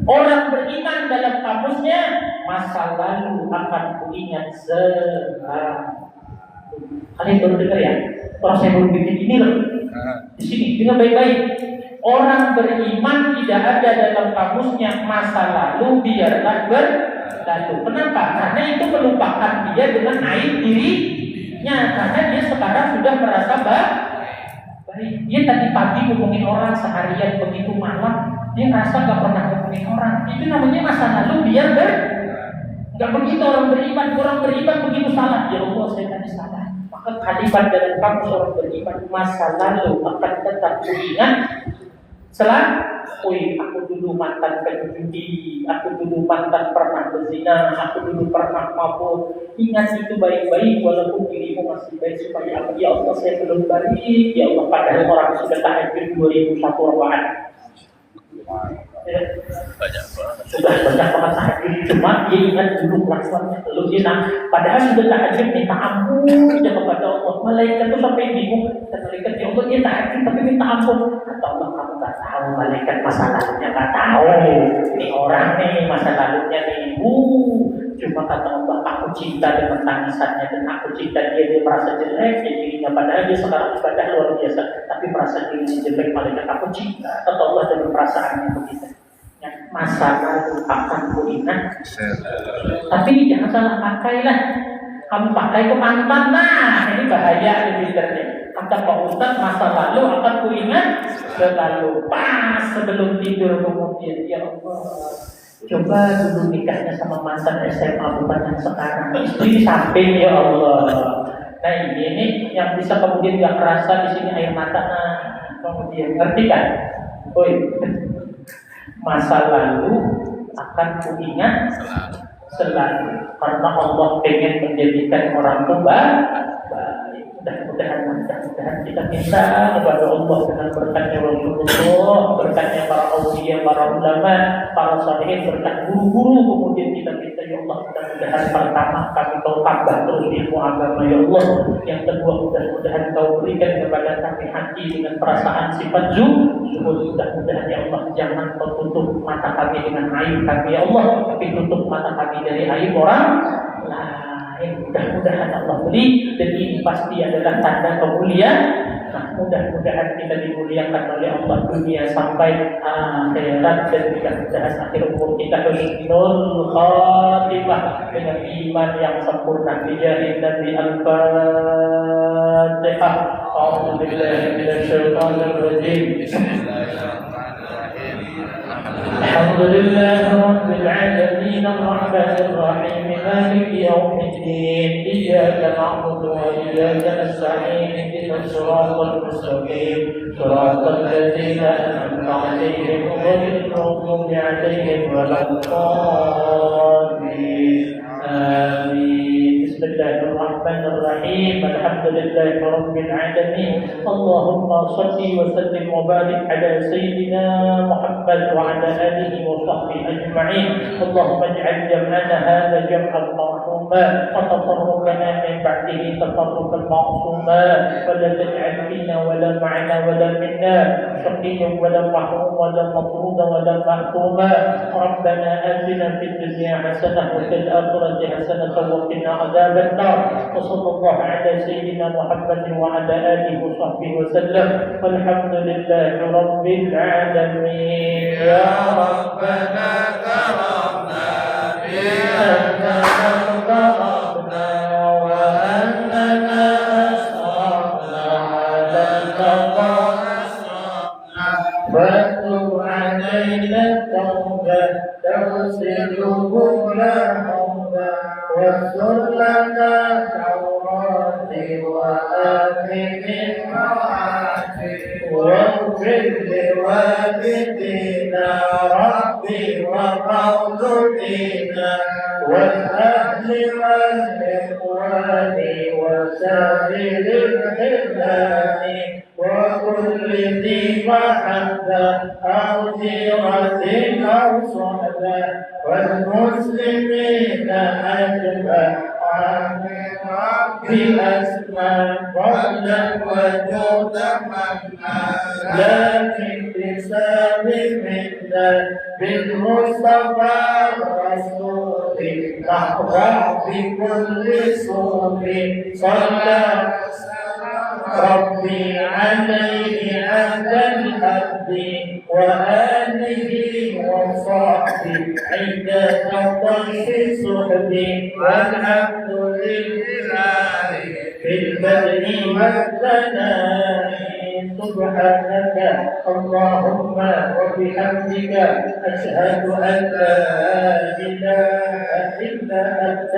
S1: Orang beriman dalam kamusnya, masa lalu akan kuingat sekarang. Kalian baru dengar ya? Orang saya baru bikin ini loh. Di sini, dengar baik-baik. Orang beriman tidak ada dalam kamusnya masa lalu biarlah berlalu. Kenapa? Karena itu melupakan dia dengan aib dirinya. Karena dia sekarang sudah merasa baik. Dia tadi pagi ngomongin orang seharian, begitu malam dia merasa gak pernah ngomongin orang. Itu namanya masa lalu biar gak begitu orang beriman. Orang beriman begitu salah, ya Allah saya tadi salah. Maka kalimat dalam kamus orang beriman, masa lalu akan tetap diingat. Aku dulu mantan penjudi, aku dulu mantan pernah berzina, aku dulu pernah mabuk. Ingat itu baik-baik, walaupun dirimu masih baik, supaya ya Allah saya belum baik, ya Allah. Padahal orang sudah tahajud 2001 rakaat. Sudah banyak banget tahajud, cuma dia ingat dulu kelakuannya. Lalu dia padahal sudah tahajud minta ampun aja kepada Allah. Malaikat itu sampai bingung. Malaikat ya Allah dia tahajud tapi minta ampun. Kata Allah, kamu nggak tahu, malaikat masa lalunya nggak tahu. Ini orang nih masa lalunya nih. Cuma kata Allah, aku cinta dengan tangisannya dan aku cinta dia merasa jelek dirinya. Padahal dia sekarang ibadah luar biasa, tapi merasa dirinya jelek. Malaikat aku cinta. Kata Allah dengan perasaannya begitu. Masa lalu akan kuingat. Tapi jangan salah pakai lah. Kamu pakai ke mantan, nah ini bahaya sebenarnya. Kata Pak Ustaz, masa lalu akan kuingat selalu. Pas sebelum tidur kemudian, ya Allah, coba dulu nikahnya sama mantan SMA bukan yang sekarang. Istri samping, ya Allah. Nah ini yang bisa kemudian gak kerasa di sini air mata. Nah kemudian ngerti kan? Masa lalu akan kuingat selalu, karena Allah pengen menjadikan orang tua baik. Mudah-mudahan kita minta kepada Allah dengan berkatnya Rasulullah, berkatnya para aulia, para ulama, para salihin, berkat guru-guru, kemudian kita minta ya Allah mudah-mudahan pertama kami kau tambah terus ilmu agama ya Allah, yang kedua mudah-mudahan kau berikan kepada kami hati dengan perasaan sifat zuhud, mudah-mudahan ya Allah jangan kau tutup mata kami dengan aib kami ya Allah, tapi tutup mata kami dari aib orang lain. Mudah-mudahan Allah beri, dan ini pasti adalah tanda kemuliaan. Nah, mudah-mudahan kita dimuliakan oleh Allah dunia sampai akhirat, dan mudah-mudahan akhir umur kita husnul khatimah dengan iman yang sempurna. Bijahin Nabi Al-Fatihah. A'udzubillahi minasyaitonir rajim. Alhamdulillahi rabbil alamin arrahmanir rahim maliki yaumiddin iyyaka na'budu wa iyyaka nasta'in ihdinas siratal mustaqim siratal ladzina an'amta 'alaihim ghairil maghdubi 'alaihim waladdallin. Amin. Bismillahirrahmanirrahim. Alhamdulillahi rabbil alamin. Allahumma shalli wa sallim wa barik ala sayyidina Muhammad wa ala alihi wa sahbihi ajma'in. Allahumma ij'al jam'ana hadha jam'an marhuma wa tafarruqana min ba'dihi tafarruqan ma'suma wa la taj'al fina wa la ma'ana wa la minna shaqiyyan wa la mahrum wa la matruda wa la mahtuma. Rabbana atina fid dunya hasanah wa fil akhirati hasanah wa qina adzaban nar. Wa sallallahu ala sayyidina Muhammadin wa ala alihi wa sahbihi wa sallam. Walhamdulillahi rabbil alamin. Ya Rabbana karamna bi annana qarabna wa annana asrafna ala al-taqwa fatub alaina tawbah تغسل كل حوبة واغفر لنا العورات وآمن المواتي واغفر لوالدينا ربي ومولودينا والأهل والإخوان وسائر الخلان وكل ذي محبة أو جيرة أو صحبة والمسلمين أجمعين بأسماء فضلا وجودا منا لكن بسبب منا بالمصطفى رسول نحظى بكل سوء صلى ربي عليه أهل الحق وآله وصحبه عند تطش صحبه والحمد لله في البدء والثناء سبحانك اللهم وبحمدك أشهد أن لا إله إلا أنت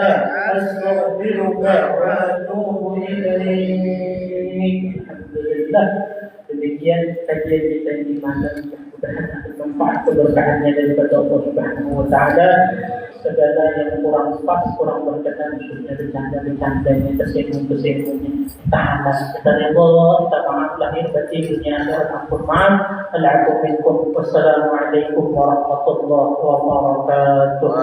S1: أستغفرك وأتوب إليك. Alhamdulillah, demikian kajian kita di malam, mudah-mudahan akan manfaat keberkahannya daripada Allah Subhanahu wa taala. Segala yang kurang pas, kurang berkenan, khususnya bercanda-bercandanya, tersinggung-tersinggungnya, kita hamdas kepada Allah, kita maaf lahir batin dunia akhirat, ampun maaf. Wassalamualaikum warahmatullahi wabarakatuh.